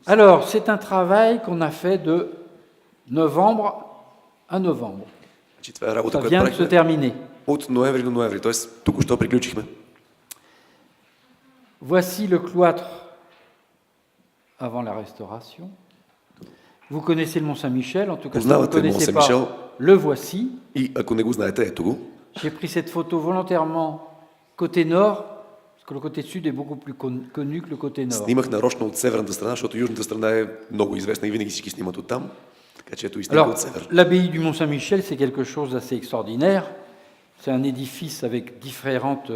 Alors, c'est un travail qu'on a fait de novembre à novembre. Значи, това е работа, Ça която vient de se правихме terminer. от ноември до ноември, т.е. току-що приключихме. Voici le cloître avant la restauration. Vous connaissez le Mont-Saint-Michel, en tout cas, si vous ne Познавате connaissez Mont-Saint-Michel. pas, le voici. И ако не го знаете, ето го. J'ai pris cette photo volontairement côté nord, parce que le côté sud est beaucoup plus connu que le côté nord. Снимах нарочно от северната страна, защото южната страна е много известна и винаги всички снимат оттам. Така че ето и снимка Alors, от север. l'abbaye du Mont-Saint-Michel, c'est quelque chose d'assez extraordinaire. C'est un édifice avec différentes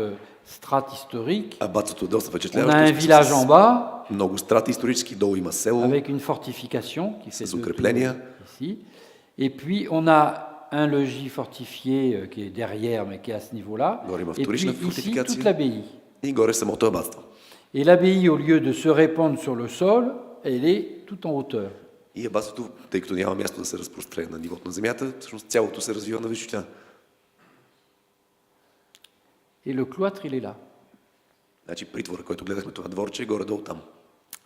strates historiques. Абатството е доста On впечатляващо. a un village en bas, Много страти исторически, долу има село avec une fortification qui fait с deux укрепления. tours ici. Et puis, on a un logis fortifié qui est derrière, mais qui est à ce niveau-là. Горе има Et puis вторична ici, фортификация. toute l'abbaye. И горе самото абатство. Et l'abbaye, au lieu de se répandre sur le sol, elle est tout en hauteur. И абатството, тъй като няма място да се разпростре на нивото на земята, всъщност цялото се развива на височина. Et le cloître, il est là. Значи притвора, който гледахме това дворче, е горе-долу там.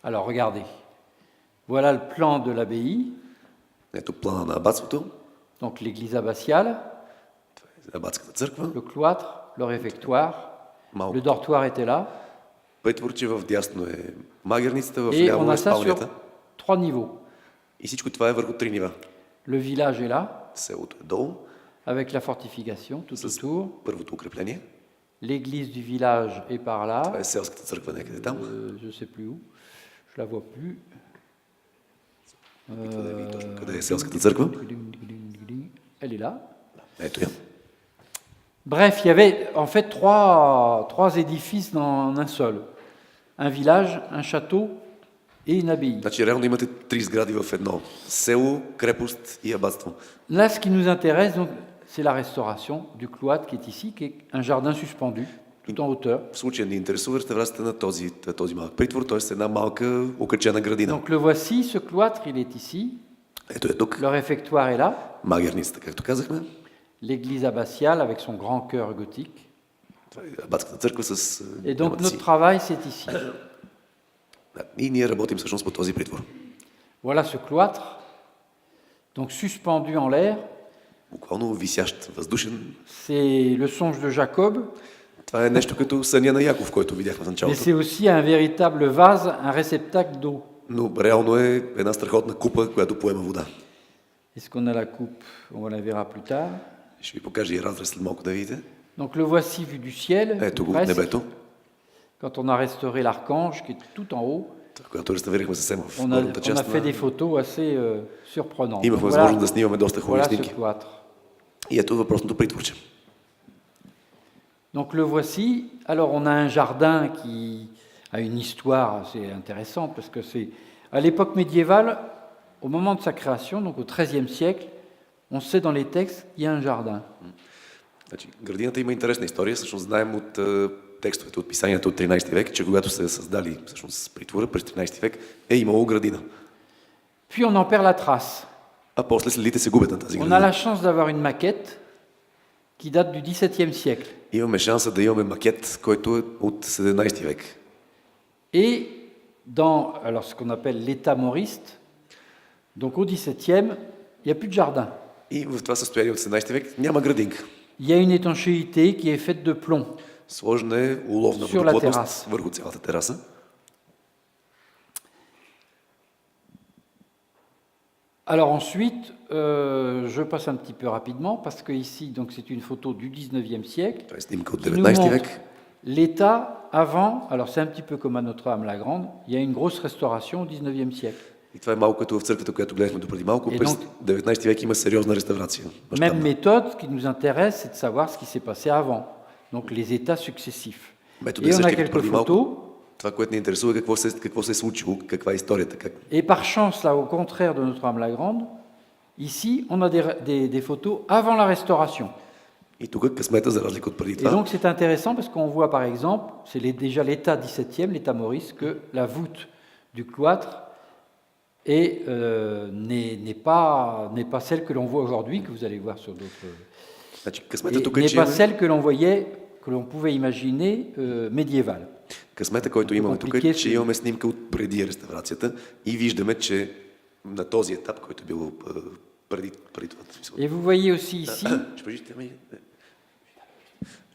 Alors, regardez. Voilà le plan de l'abbaye, Ето плана на абатството, donc l'église abbatiale, това е абатската църква, le cloître, le réfectoire, малко le dortoir était là, притворче, в дясно е магерницата, в et on ляво a е ça sur спалнята. 3 niveaux. И всичко това е върху 3 нива. Le village est là, Селото е долу, avec la fortification tout с autour. първото укрепление. L'église du village est par Това là, е селската църква някъде там. je ne sais plus où, je la vois plus. Опитва да види точно къде е селската църква. Elle est là. Ето я. Bref, il y avait en fait trois édifices dans un seul. Un village, un château et une abbaye. Значи реално имате 3 сгради в едно. Село, крепост и абатство. Là, ce qui nous intéresse, donc, c'est la restauration du cloître qui est ici, qui est un jardin suspendu, tout en hauteur. В случая ни интересува реставрацията на този малък притвор, т.е. една малка окачена градина. Donc le voici, ce cloître, il est ici. Ето е тук. Le réfectoire est là. Магерницата, както казахме. L'église abbatiale avec son grand chœur gothique. Това е абатската църква с Et donc грамата notre си. travail, c'est ici. Да, и ние работим всъщност по този притвор. Voilà ce cloître, donc suspendu en l'air. Буквално висящ, въздушен. C'est le songe de Jacob, Това е нещо като съня на Яков, който видяхме в mais началото. c'est aussi un véritable vase, un réceptacle d'eau. Но реално е една страхотна купа, която поема вода. Est-ce qu'on a la coupe? On la verra plus tard. Ще ви покажа и разрез след малко да видите. Donc le voici vu du ciel, Ето го, presque, небето. quand on a restauré l'archange qui est tout en haut. Това, когато реставрирахме съвсем в On a горната част fait des на... photos assez surprenantes. Имахме Voilà, възможност да снимаме доста хубави voilà ce снимки. cloître. И ето въпросното притворче. Donc le voici. Alors on a un jardin qui a une histoire assez intéressante parce que c'est à l'époque médiévale, au moment de sa création, donc au XIIIe siècle, on sait dans les textes qu'il y a un jardin. Значи, градината има интересна история. Всъщност знаем от текстовете от писанията от 13 век, че когато се създали всъщност притвора през 13 век, е имало градина. Puis on en perd la trace. А после следите се губят на тази On a градина. la chance d'avoir une maquette qui date du XVIIe siècle. Имаме шанса да имаме макет, който е от 17 век. Et dans alors, ce qu'on appelle l'état mauriste, donc au XVIIe, il n'y a plus de jardin. И в това състояние от 17 век няма градинка. Il y a une étanchéité qui est faite de plomb. Сложена е уловна Sur la водоплътност terrasse. върху цялата тераса. Alors ensuite, je passe un petit peu rapidement parce que ici, donc c'est une photo du 19e siècle Това е снимка от qui nous 19 montre век. l'état avant. Alors c'est un petit peu comme à Notre-Dame-la-Grande. Il y a une grosse restauration au 19e siècle. И това е малко като в църквата, която гледахме допреди малко. И През donc- 19 век има сериозна реставрация. Même мащабна. méthode, ce qui nous intéresse, c'est de savoir ce qui s'est passé avant. Donc les états successifs. Методът Et е on a същия като quelques преди малко. photos. Това, което ни интересува, е какво се е случило, каква е историята. Et par chance, là, au contraire de Notre-Dame-la-Grande, ici, on a des photos avant la restauration. И тук късмета, за разлика от преди Et това. donc c'est intéressant parce qu'on voit par exemple, c'est déjà l'état 17e, l'état maurice, que la voûte du cloître n'est pas celle que l'on voit aujourd'hui, que vous allez voir sur d'autres. Значи, Et късмета тук е, n'est че pas имаме, celle que l'on voyait, que l'on pouvait imaginer médiévale. Късмета, който имаме тук Compliqué, е, че имаме снимка от преди реставрацията и виждаме, че на този етап, който е бил преди това. Et vous voyez aussi ici, Je peux juste terminer?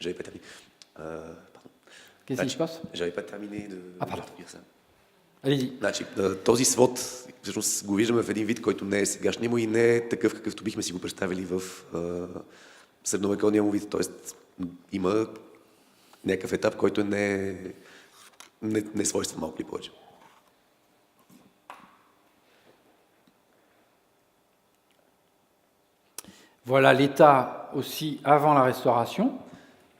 J'avais pas terminé. qu'est-ce qui se passe? J'avais pas terminé de pardon. dire ça. Allez-y. Значи, този свод, всъщност го виждаме в един вид, който не е сегашния му и не е такъв, какъвто бихме си го представили в средновековния му вид. Тоест, има някакъв етап, който не е свойствен малко ли повече. Voilà l'état aussi avant la restauration.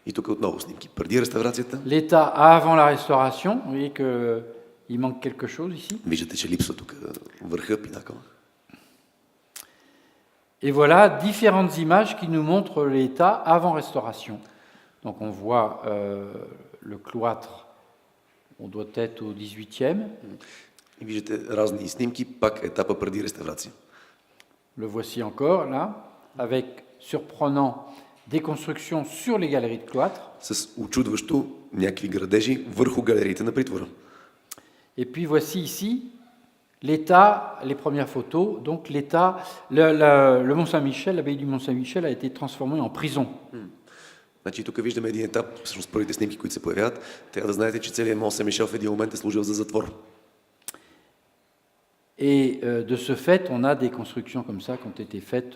И тук отново снимки. Преди реставрацията, L'état avant la restauration, vous voyez qu'il manque quelque chose ici. виждате, че липсва тук върха, пинакъл. Et voilà différentes images qui nous montrent l'état avant restauration. Donc on voit le cloître, on doit être au 18e. И виждате разни снимки, пак етапа преди реставрация. Le voici encore là, avec surprenant des constructions sur les galeries de cloître. С очудващо някакви градежи върху галериите на притвора. Et puis voici ici l'état, les premières photos, donc l'état, le Mont-Saint-Michel, l'abbaye du Mont-Saint-Michel a été transformée en prison. Значи тук виждаме един етап, всъщност първите снимки, които се появяват. Трябва да знаете, че целият Монт Сен-Мишел в един момент е служил за затвор. Et de ce fait, on a des constructions comme ça qui ont été faites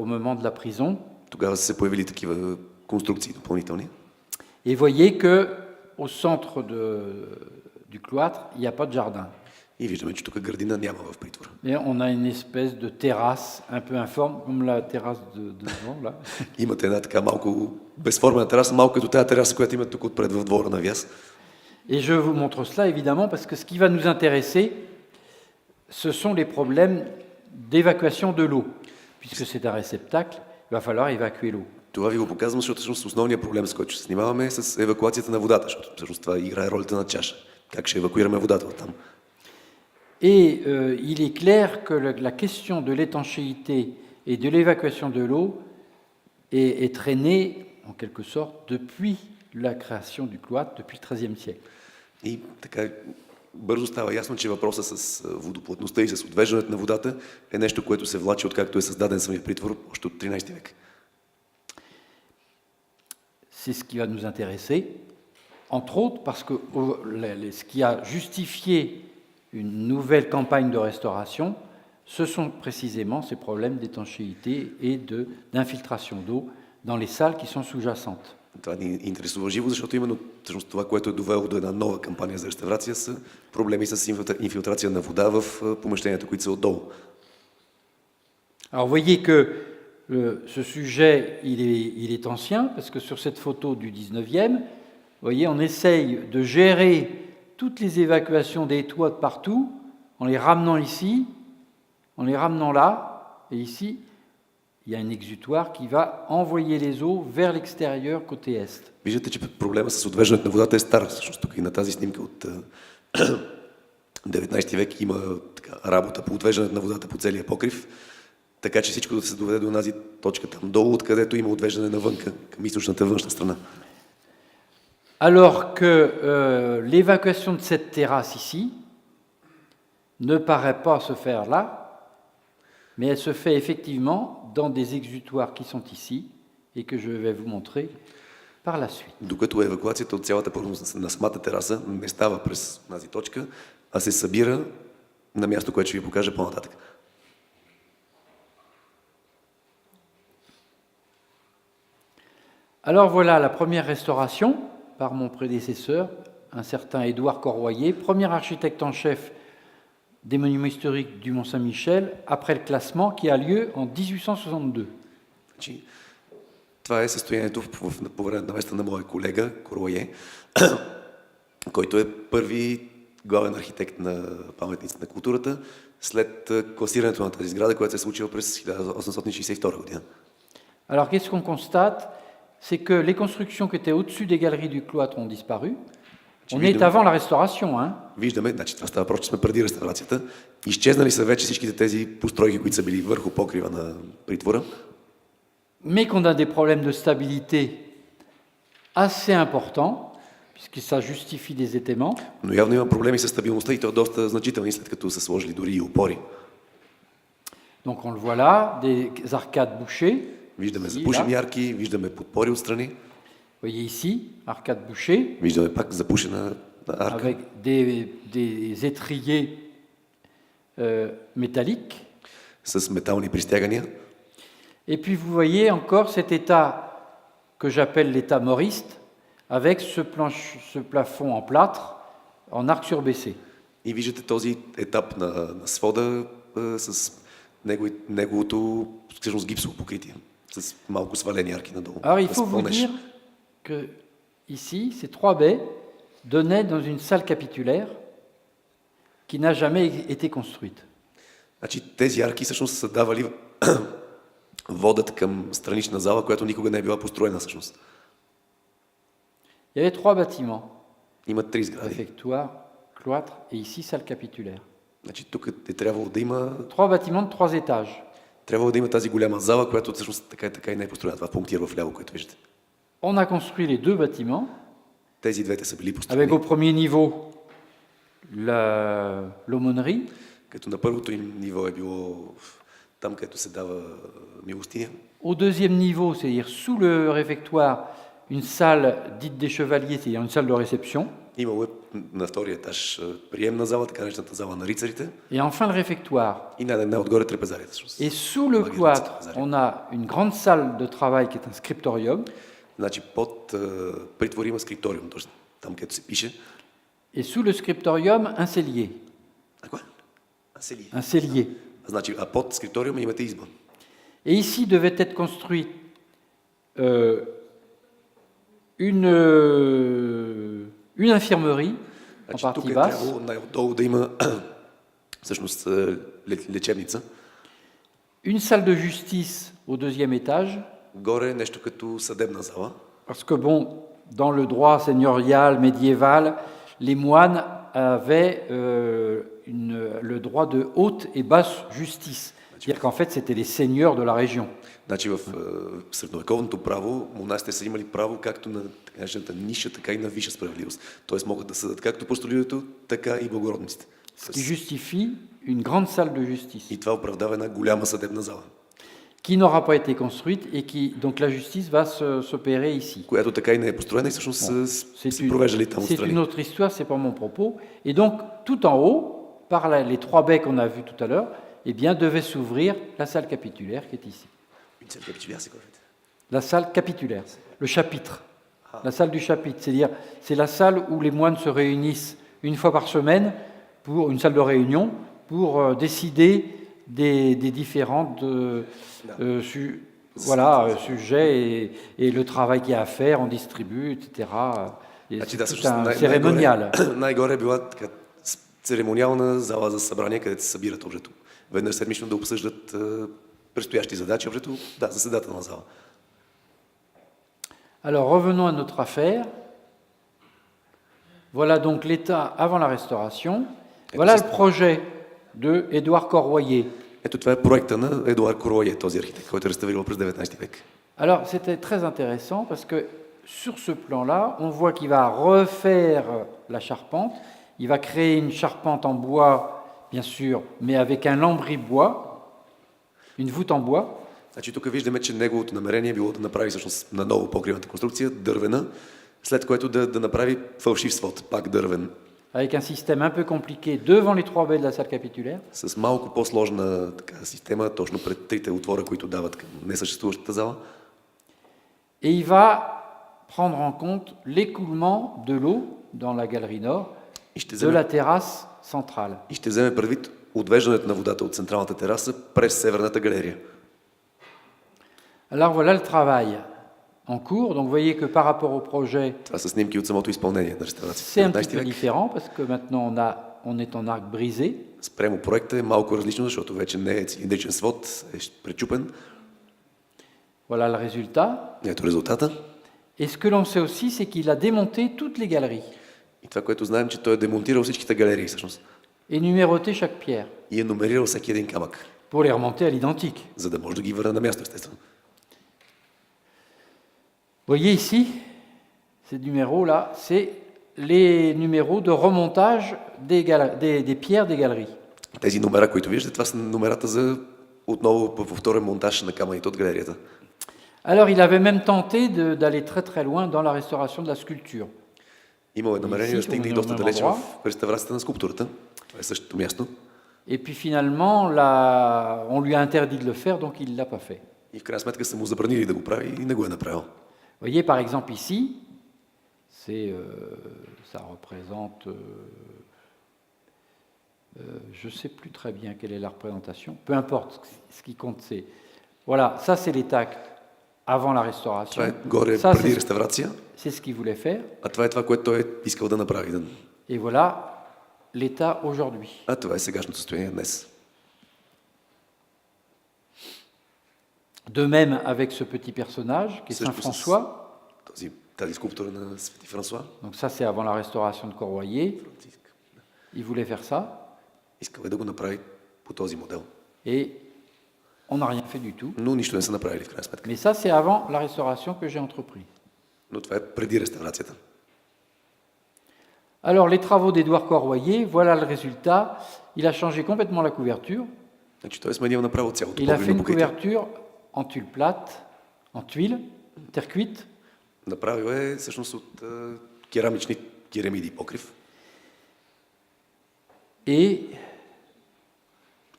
au moment de la prison. Тогава са се появили такива конструкции допълнителни. Et voyez que au centre du cloître, il n'y a pas de jardin. И виждаме, че тук градина няма в притвора. Et on a une espèce de terrasse un peu informe, comme la terrasse de devant là. Имате една така малко безформена тераса, малко като тази тераса, която има тук отпред в двора на Вяз. Et je vous montre cela évidemment parce que ce qui va nous intéresser, ce sont les problèmes d'évacuation de l'eau. Puisque c'est un réceptacle, il va falloir évacuer l'eau. Това ви го показвам, защото всъщност основният проблем, с който ще се занимаваме, е с евакуацията на водата, защото всъщност това играе ролята на чаша. Как ще евакуираме водата оттам? Et il est clair que la question de l'étanchéité et de l'évacuation de l'eau est traînée, en quelque sorte, depuis la création du cloître, depuis le XIIIe siècle. И така бързо става ясно, че въпросът с водоплътността и с отвеждането на водата е нещо, което се влачи откакто е създаден самия притвор, още от 13 век. C'est ce qui va nous intéresser, entre autres parce que ce qui a justifié une nouvelle campagne de restauration, ce sont précisément ces problèmes d'étanchéité et d'infiltration d'eau dans les salles qui sont sous-jacentes. Това ни интересува живо, защото именно това, което е довело до една нова кампания за реставрация, са проблеми с инфилтрация на вода в помещенията, които са отдолу. Alors vous voyez que ce sujet, il est ancien, parce que sur cette photo du 19e, vous voyez, on essaye de gérer toutes les évacuations des toits de partout, en les ramenant ici, en les ramenant là, et ici, il y a un exutoire qui va envoyer les eaux vers l'extérieur côté est. Виждате, че проблема с отвеждането на водата е стар. Всъщност тук и на тази снимка от 19 век има така, работа по отвеждането на водата по целия покрив, така че всичко да се доведе до тази точка там долу, откъдето има отвеждане навънка, към източната външна страна. Alors que l'évacuation de cette terrasse ici ne paraît pas se faire là, mais elle se fait effectivement dans des exutoires qui sont ici et que je vais vous montrer par la suite. Докато евакуацията от цялата плътност на самата тераса не става през тази точка, а се събира на място, което ще ви покажа по-нататък. Alors voilà la première restauration par mon prédécesseur, un certain Édouard Corroyer, premier architecte en chef des monuments historiques du Mont-Saint-Michel après le classement qui a lieu en 1862. Това е състоянието по време на места на моя колега Корое, който е първи главен архитект на паметниците на културата след класирането на тази сграда, която се е случила през 1862 година. Alors qu'est-ce qu'on constate? C'est que les constructions qui étaient au-dessus des galeries du cloître ont disparu. On est avant la restauration, hein? Виждаме, значи това става просто, че сме преди реставрацията. Изчезнали са вече всичките тези постройки, които са били върху покрива на притвора. Mais qu'on a des problèmes de stabilité assez importants. puisque ça justifie des étaiements. Но явно има проблеми с стабилността и то доста значителни, след като са сложили дори и опори. Donc on le voit là, des arcades bouchées. Виждаме Ici, запушени là. арки, виждаме подпори отстрани, Vous voyez ici, arcade bouchée, виждаме пак запушена арка, avec des étriers métalliques. с метални пристягания. Et puis vous voyez encore cet état que j'appelle l'état moriste, avec ce plafond en plâtre, en arc surbaissé. И виждате този етап на свода с неговото всъщност гипсово покритие, с малко свалени арки надолу. Alors il с faut vous планеж. dire que ici, ces 3 baies donnaient dans une salle capitulaire qui n'a jamais été construite. Значи тези арки всъщност са давали водят към странична зала, която никога не е била построена всъщност. Il y avait 3 bâtiments, Има 3 сгради. réfectoire, cloître et ici salle capitulaire. Значи тук е трябвало да има 3 bâtiments de 3 étages. Трябвало да има тази голяма зала, която всъщност така и не е построена. Това пунктир в ляво, което виждате. On a construit les 2 bâtiments, Тези двете са били avec построени. au premier niveau l'aumônerie, Като на първото им ниво е било там, където се дава милостиня. au deuxième niveau, c'est-à-dire sous le réfectoire, une salle dite des chevaliers, c'est-à-dire une salle de réception, Имало е на втория етаж приемна зала, така наречената зала на рицарите. et enfin le réfectoire. И не отгоре трапезарията. всъщност. Et sous le cloître, on a une grande salle de travail qui est un scriptorium, Значи под притвор има скрипториум, точно там, където се пише. et sous le scriptorium, un cellier. А кое? Селие. Un cellier. Значи, а под скрипториума имате изба. Et ici devait être construite une infirmerie en Значи, тук partie е basse, трябвало най-отдолу да има всъщност лечебница. une salle de justice au deuxième étage, Горе е нещо като съдебна зала. parce que bon, dans le droit seigneurial médiéval, les moines avaient le droit de haute et basse justice. C'est-à-dire qu'en fait, c'était les seigneurs de la région. Значи в средновековното право монасите са имали право както на така наречената ниша, така и на висша справедливост. Тоест могат да съдат както простолюдието, така и благородниците. Ce qui justifie une grande salle de justice, И това оправдава една голяма съдебна зала, qui n'aura pas été construite et qui, donc la justice va s'opérer ici. която така и не е построена и всъщност се провеждали там C'est une отстрани. autre histoire, c'est pas mon propos. Et donc, tout en haut, par les 3 baies qu'on a vues tout à l'heure, eh bien, devait s'ouvrir la salle capitulaire qui est ici. La salle capitulaire, le chapitre, la salle du chapitre, c'est-à-dire c'est la salle où les moines se réunissent une fois par semaine pour une salle de réunion pour décider des différentes sujets et le travail qu'il y a à faire, on distribue, etc. Et Значи, c'est да, tout un cérémonial. Най-горе е била така церемониална зала за събрание, където се събират обжето. Веднъж седмично да обсъждат предстоящи задачи, обжето, да, заседателна зала. Alors revenons à notre affaire. Voilà donc l'état avant la restauration. Voilà le projet de Édouard Corroyer. Ето това е проекта на Едуард Корое, този архитект, който е реставрирал през 19 век. Alors c'était très intéressant parce que sur ce plan-là, on voit qu'il va refaire la charpente. Il va créer une charpente en bois, bien sûr, mais avec un lambris bois, une voûte en bois. Значи тук виждаме, че неговото намерение е било да направи всъщност наново покривната конструкция, дървена, след което да направи фалшив свод, пак дървен. Avec un système un peu compliqué devant les 3 baies de la salle capitulaire. С малко по-сложна система, точно пред трите отвора, които дават към несъществуващата зала. Et il va prendre en compte l'écoulement de l'eau dans la galerie nord de la terrasse centrale. И ще вземе предвид отвеждането на водата от централната тераса през северната галерия. Alors voilà le travail en cours. Donc vous voyez que par rapport au projet, Това са снимки от самото изпълнение на c'est реставрацията. un petit peu différent parce que maintenant on est en arc brisé. Спрямо проекта е малко различно, защото вече не е цилиндричен свод, е пречупен. Voilà le résultat. Ето резултата. Et ce que l'on sait aussi, c'est qu'il a démonté toutes les galeries И това, което знаем, че той е демонтирал всичките галерии всъщност. et numéroté chaque pierre И е номерирал всеки един камък, pour les remonter à l'identique. за да може да ги върне на място, естествено. Vous voyez ici, ces numéros-là, c'est les numéros de remontage des pierres des galeries. Тези номера, които виждате, това са номерата за отново повторен монтаж на камъните от галерията. Alors, il avait même tenté d'aller très très loin dans la restauration de la sculpture. Имало е намерение да стигне и доста далеч в реставрацията на скулптурата. Това е същото място. Et puis finalement, on lui a interdit de le faire, donc il ne l'a pas fait. И в крайна сметка са му забранили да го прави и не го е направил. Vous voyez, par exemple, ici, ça représente... je ne sais plus très bien quelle est la représentation. Peu importe, ce qui compte, c'est... Voilà, ça c'est l'état avant la restauration. Това е горе Ça, преди реставрация, c'est ce qu'il voulait faire. а това е това, което той е искал да направи. Et voilà l'état aujourd'hui. А това е сегашното състояние днес. De même avec ce petit personnage qui est Saint François. Тази скулптура на Свети Франсуа. Donc ça c'est avant la restauration de Corroyer. Il voulait faire ça. Искал е да го направи по този модел. Et on n'a rien fait du tout. Но нищо не са направили в крайна сметка. Mais ça c'est avant la restauration que j'ai entrepris. Но това е преди реставрацията. Alors les travaux d'Édouard Corroyer, voilà le résultat. Il a changé complètement la couverture. Значи той е сменил направо цялото Il a fait погребно une покритие. couverture en tuile plate, en tuile, terre cuite. Направил е всъщност от керамични керамиди покрив. Et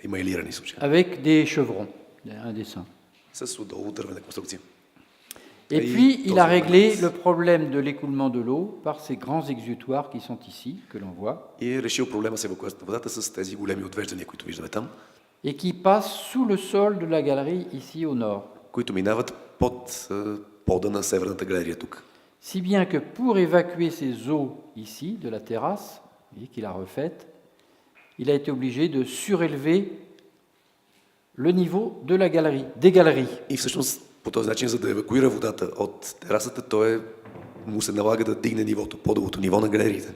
Емайлирани случаи. avec des chevrons, un dessin. С отдолу дървена конструкция. Et puis, il a réglé le problème de l'écoulement de l'eau par ces grands exutoires qui sont ici, que l'on voit, И е решил проблема с евакуацията на водата с тези големи отвеждания, които виждаме там, et qui passent sous le sol de la galerie ici au nord. които минават под пода на северната галерия тук. Si bien que pour évacuer ces eaux ici, de la terrasse, vous voyez qu'il a refaite, il a été obligé de surélever le niveau de la galerie, des galeries. И всъщност по този начин, за да евакуира водата от терасата, му се налага да дигне нивото, подовото ниво на галериите.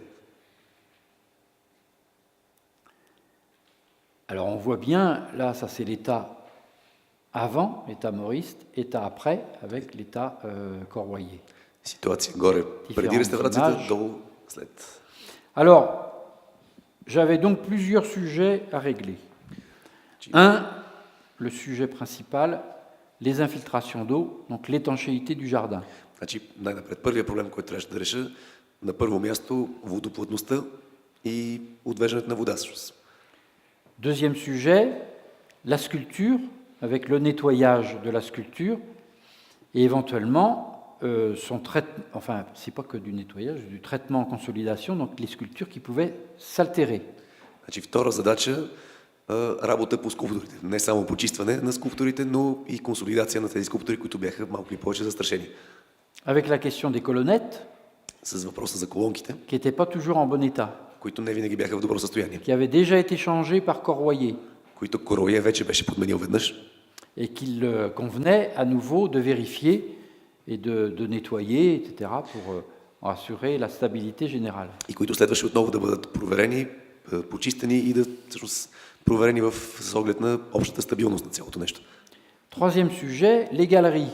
Alors on voit bien, là ça c'est l'état avant, l'état mauriste, état après avec l'état Corroyer. Ситуация горе преди реставрацията, долу след. Alors, j'avais donc plusieurs sujets à régler. Un, le sujet principal, les infiltrations d'eau, donc l'étanchéité du jardin. Значи, най-напред първият проблем, който трябваше да реша, на първо място водоплътността и отвеждането на вода. Deuxième sujet, la sculpture, avec le nettoyage de la sculpture et éventuellement son traitement, enfin, c'est pas que du nettoyage, du traitement en consolidation, donc les sculptures qui pouvaient s'altérer. Значи, втора задача, работа по скулптурите. Не само почистване на скулптурите, но и консолидация на тези скулптури, които бяха малко или повече застрашени. Avec la question des colonnettes, с въпроса за колонките, qui n'étaient pas toujours en bon état, които не винаги бяха в добро състояние, qui avaient déjà été changées par Corroyer, които Корое вече беше подменил веднъж, et qu'il convenait à nouveau de vérifier et de nettoyer, etc., pour assurer la stabilité générale. и които следваше отново да бъдат проверени, почистени и да всъщност проверени с оглед на общата стабилност на цялото нещо. Troisième sujet, les galeries,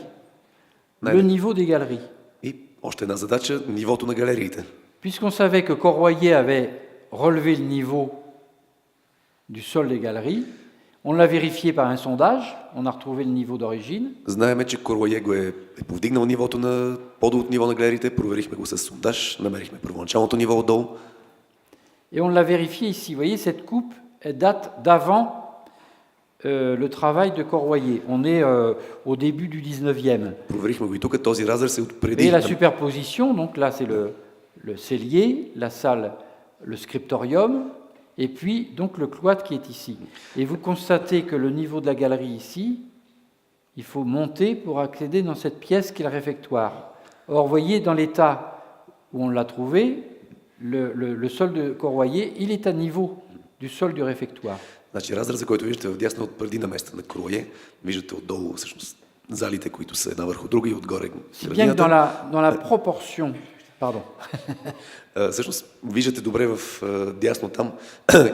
le niveau des galeries. И още една задача, нивото на галериите. Puisqu'on savait que Corroyer avait relevé le niveau du sol des galeries, on l'a vérifié par un sondage, on a retrouvé le niveau d'origine. Знаеме, че Корое го е повдигнал нивото на подо ниво на галериите, проверихме го с сондаж, намерихме първоначалното ниво отдолу. Et on l'a vérifié ici. Vous voyez, cette coupe elle date d'avant le travail de Corroyer. On est au début du 19e. Проверихме го и тук, този разрез е от преди. Et la superposition, donc là c'est le cellier, la salle, le scriptorium, et puis donc le cloître qui est ici. Et vous constatez que le niveau de la galerie ici, il faut monter pour accéder dans cette pièce qui est le réfectoire. Or, vous voyez, dans l'état où on l'a trouvé, le sol de Corroyer, il est à niveau du sol du réfectoire. Значи разреза, който виждате вдясно от преди на места на Корое, виждате отдолу всъщност залите, които са една върху друга и отгоре градината. Dans la proportion, pardon. Всъщност виждате добре в дясно там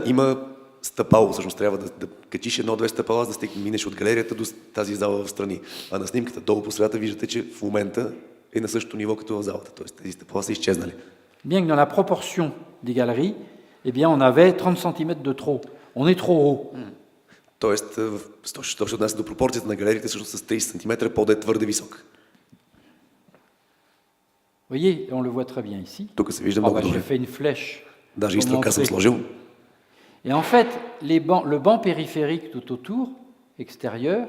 има стъпало, всъщност трябва да качиш едно-две стъпала, за да минеш от галерията до тази зала в страни. А на снимката долу по средата виждате, че в момента е на същото ниво като в залата, т.е. тези стъпала са изчезнали. bien que dans la proportion des galeries, eh bien, on avait 30 cm de trop. On est trop haut. Тоест, що се отнася до пропорцията на галериите, всъщност с 30 см под е твърде висок. Vous voyez, on le voit très bien ici. Тук се вижда Ah много bah, j'ai добре. fait une flèche. Даже pour изстрелка съм montrer. сложил. Et en fait, le banc périphérique tout autour, extérieur,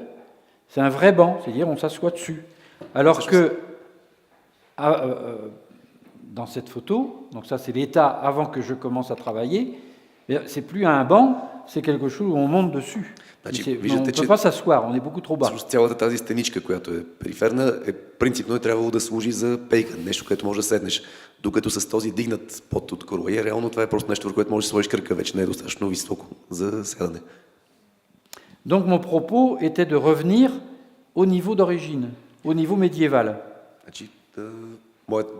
c'est un vrai banc, c'est-à-dire on s'assoit dessus. Alors que dans cette photo, donc ça c'est l'état avant que je commence à travailler, c'est plus un banc, c'est quelque chose où on monte dessus. Значи, On ne виждате, peut че pas s'asseoir, on est beaucoup trop bas. всъщност цялата тази стеничка, която е периферна, принципно е трябвало да служи за пейка, нещо, което може да седнеш. Докато с този дигнат под от корлая, реално това е просто нещо, върху което можеш да сложиш кръка, вече не е достатъчно високо за седане. Donc mon propos était de revenir au niveau d'origine, au niveau médiéval. Значи,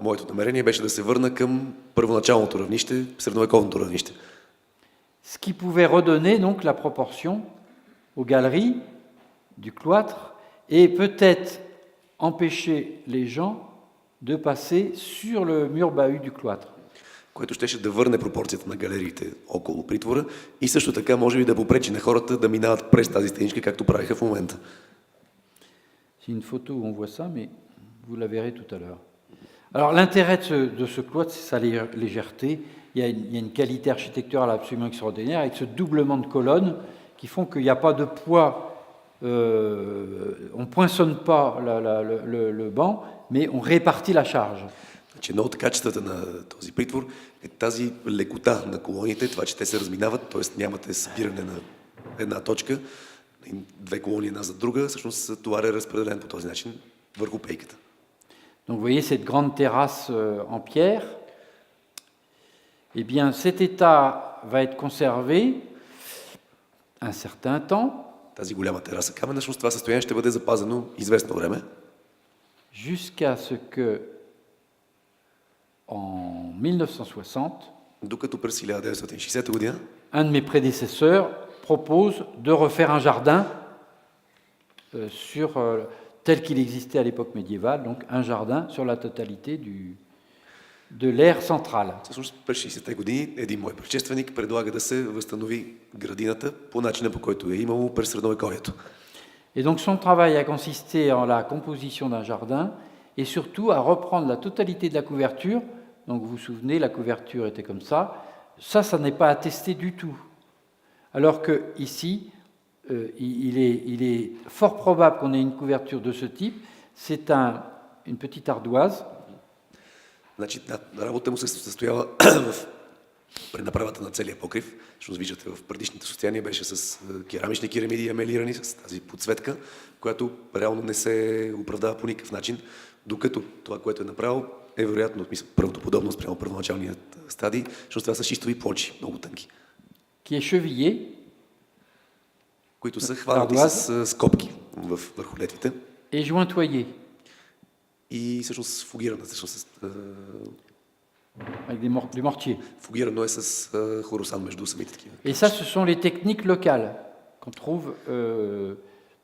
моето намерение беше да се върна към първоначалното равнище, средновековното равнище. Ce qui pouvait redonner donc la proportion aux galeries du cloître et peut-être empêcher les gens de passer sur le mur bahut du cloître. Което щеше да върне пропорцията на галериите около притвора и също така може би да попречи на хората да минават през тази стеничка, както правиха в момента. C'est une photo où on voit ça, mais vous la verrez tout à l'heure. Alors l'intérêt de ce cloître, c'est sa légèreté. Il y a une qualité architecturale absolument extraordinaire avec ce doublement de colonnes qui font qu'il n'y a pas de poids, on ne poinçonne pas le banc, mais on répartit la charge. Значи, едно от качествата на този притвор е тази лекота на колоните, това, че те се разминават, т.е. нямате събиране на една точка, две колони една за друга, всъщност товар е разпределен по този начин върху пейката. Donc vous voyez cette grande terrasse en pierre. Eh bien, cet état va être conservé un certain temps. Тази голяма тераса камена, всъщност това състояние ще бъде запазено известно време. Jusqu'à ce que, en 1960, докато през 1960 година un de mes prédécesseurs propose de refaire un jardin tel qu'il existait à l'époque médiévale, donc un jardin sur la totalité de l'aire centrale. Всъщност през 60-те години един мой предшественик предлага да се възстанови градината по начина, по който е имало през средновековието. Et donc son travail a consisté en la composition d'un jardin et surtout à reprendre la totalité de la couverture. Donc vous vous souvenez, la couverture était comme ça. Ça n'est pas attesté du tout. Alors que ici, il est fort probable qu'on ait une couverture de ce type. C'est une petite ardoise. Значи, работа му се състоява в пренаправата на целия покрив. Защото виждате, в предишните състояния беше с керамични керамиди, амелирани, с тази подсветка, която реално не се оправдава по никакъв начин, докато това, което е направил, е вероятно правдоподобно спрямо първоначалният стадий, защото това са шистови плочи, много тънки, qui est chevillé, които са хванати с скобки върху летвите et jointoyé и всъщност фугирана, всъщност avec des mortiers. фугирано е с хоросан между самите такива. Et ça, ce sont les techniques locales qu'on trouve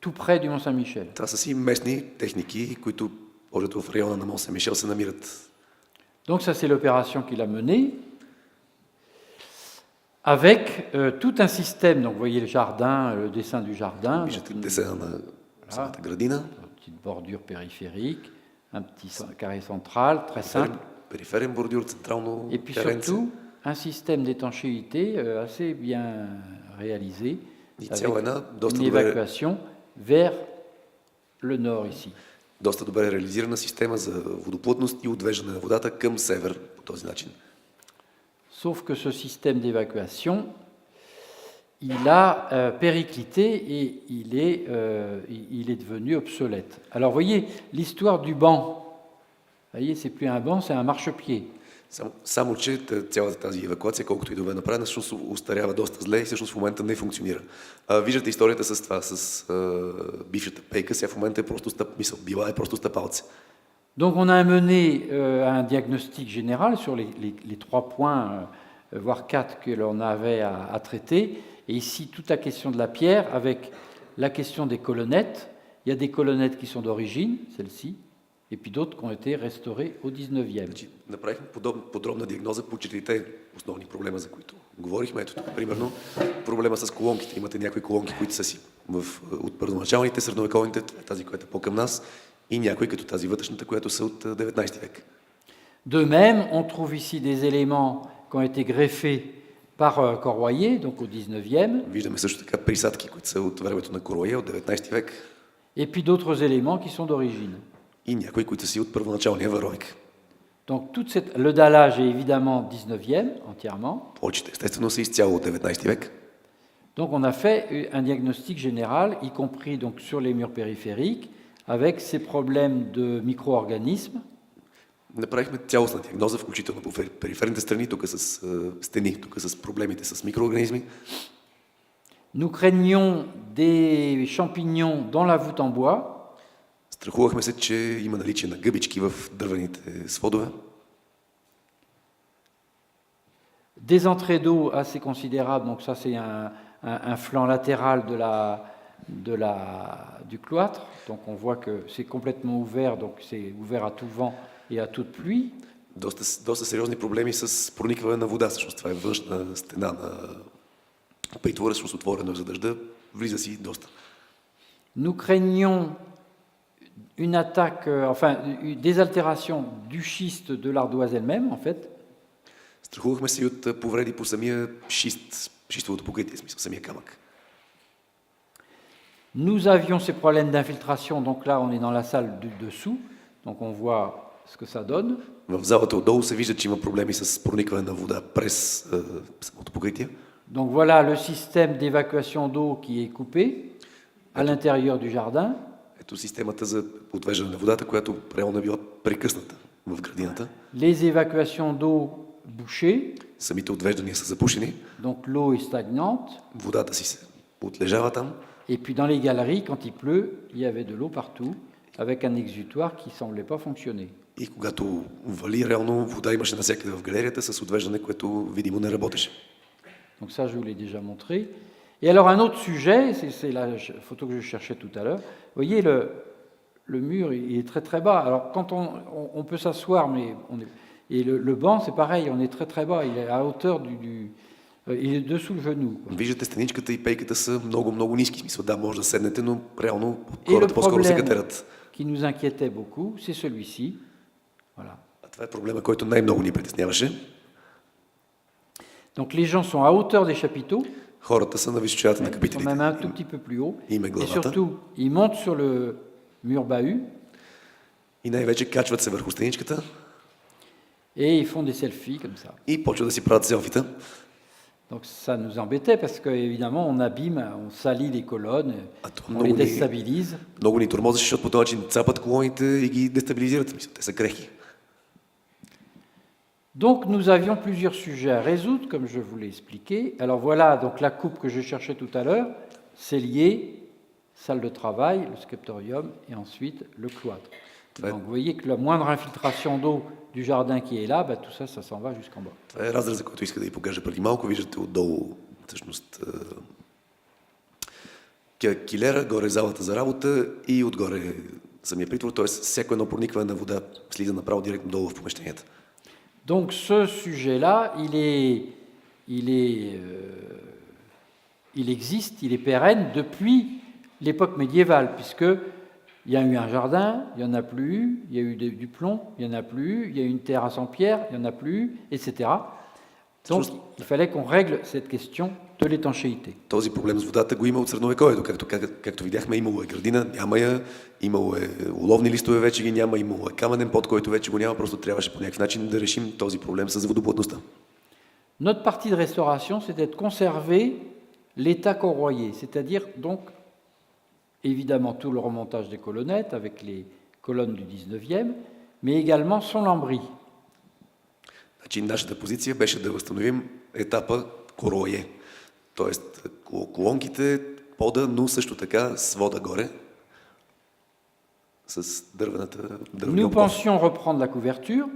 tout près du Mont-Saint-Michel. Това са си местни техники, които в района на Мон-Сен-Мишел се намират. Donc ça, c'est l'opération qu'il a menée avec tout un système. Donc vous voyez le jardin, le dessin du jardin. Виждате десена на самата градина. Une petite bordure périphérique, un petit carré central, très simple. Периферен бордюр, централно Et puis теренце. surtout, un système d'étanchéité assez bien réalisé, И avec цяла една une évacuation vers le nord ici. Доста добре реализирана система за водоплътност и отвеждане на водата към север по този начин. Sauf que ce système d'évacuation, il a périclité et il est devenu obsolète. Alors, vous voyez, l'histoire du banc, vous voyez, c'est plus un banc, c'est un marchepied. Само, че цялата тази евакуация, колкото и да бе направена, всъщност устарява доста зле и всъщност в момента не функционира. Виждате историята с това, с бившата пейка, сега в момента е просто била е просто стъпалце. Donc on a mené un diagnostic général sur les 3 points, voire 4 que l'on avait à traiter. Et ici, toute la question de la pierre avec la question des colonnettes. Il y a des colonnettes qui sont d'origine, celle-ci, et puis d'autres qui ont été restaurés au 19e. Значи, направихме подробна диагноза по четирите основни проблема, за които говорихме. Ето тук, примерно, проблема с колонките. Имате някои колонки, които са си от първоначалните, средновековните, тази, която е по-към нас, и някои, като тази вътрешната, която са от 19 век. De même, on trouve ici des éléments qui ont été greffés par Corroyer, donc au 19e, Виждаме също така присадки, които са от времето на Коруая, от 19 век, et puis d'autres éléments qui sont d'origine. и някои, които са си от първоначалния варовик. Donc le dallage est évidemment 19e entièrement. Плочите, естествено, са изцяло от 19 век. Donc on a fait un diagnostic général, y compris donc sur les murs périphériques, avec ces problèmes de micro-organismes. Направихме цялостна диагноза, включително по периферните страни, тук с стени, тук с проблемите с микроорганизми. Nous craignions des champignons dans la voûte en bois. Страхувахме се, че има наличие на гъбички в дървените сводове. Des entrées d'eau assez considérables, donc ça c'est un flanc latéral du cloître. Donc on voit que c'est complètement ouvert, donc c'est ouvert à tout vent et à toute pluie. Доста сериозни проблеми с проникване на вода. Всъщност това е външна стена на притвора, всъщност отворено за дъжда. Влиза си доста. Nous craignons une attaque, des altérations du schiste de l'ardoise elle-même, en fait. Страхувахме се и от повреди по самия шистовото покритие, в смисъл самия камък. Nous avions ces problèmes d'infiltration, donc là on est dans la salle du dessous, donc on voit ce que ça donne. В залата отдолу се вижда, че има проблеми с проникване на вода през самото покритие. Donc voilà le système d'évacuation d'eau qui est coupé à l'intérieur du jardin. Ето системата за отвеждане на водата, която реално е била прекъсната в градината. Les évacuations d'eau bouchées, Самите отвеждания са запушени. donc l'eau est stagnante. Водата си се отлежава там. Et puis dans les galeries, quand il pleut, il y avait de l'eau partout, avec un exutoire qui ne semblait pas fonctionner. И когато вали, реално вода имаше навсякъде в галерията с отвеждане, което видимо не работеше. Donc ça, je vous l'ai déjà montré. Et alors un autre sujet, c'est la photo que je cherchais tout à l'heure. Vous voyez, le mur il est très très bas. Alors quand on peut s'asseoir, mais et le banc c'est pareil, on est très très bas. Il est à hauteur il est dessous le genou. Виждате, стеничката и пейката са много ниски. Смисъл, да, може да седнете, но реално Et le хората по-скоро се problème катерят. qui nous inquiétait beaucoup, c'est celui-ci. Voilà. А това е проблема, който най-много ни притесняваше. Donc les gens sont à hauteur des chapiteaux, Хората са на височината на sont капителите. même un tout petit peu plus haut. Им е Et главата. surtout, ils montent sur le mur bahut И най-вече качват се върху стеничката et ils font des selfies comme ça. и почват да си правят селфита. Donc ça nous embêtait parce qu'évidemment on abîme, on salit les colonnes, Attends, on les non, mais- déstabilise. Много ни тормозеше, защото по този начин цапат колоните и ги дестабилизират. Мисля, те са крехки. Donc nous avions plusieurs sujets à résoudre, comme je vous l'ai expliqué. Alors voilà, donc la coupe que je cherchais tout à l'heure, c'est lié, salle de travail, le scriptorium et ensuite le cloître. Ouais. Donc vous voyez que la moindre infiltration d'eau du jardin qui est là, tout ça, ça s'en va jusqu'en bas. Това е разреза, който иска да ви покажа преди малко. Виждате отдолу всъщност килера, горе залата за работа и отгоре самия притвор. Т.е. всяко едно проникване на вода слиза направо директно долу в помещенията. Donc ce sujet-là, il existe, il est pérenne depuis l'époque médiévale, puisqu'il y a eu un jardin, il n'y en a plus eu, il y a eu du plomb, il n'y en a plus eu, il y a eu une terrasse en pierre, il n'y en a plus eu, etc. Donc il fallait qu'on règle cette question de l'étanchéité. Този проблем с водата го има от средновековието. Както видяхме, имало е градина, няма я, имало е уловни листове, вече ги няма, имало е каменен под, който вече го няма, просто трябваше по някакъв начин да решим този проблем с водоплътността. Notre partie de restauration, c'était de conserver l'état corroyé, c'est-à-dire donc évidemment tout le remontage des colonnettes avec les colonnes du 19e, mais également son lambris. Значи нашата позиция беше да възстановим етапа Коруае, т.е. колонките, пода, но също така свода горе с дървения Nous опор. pensions reprendre la couverture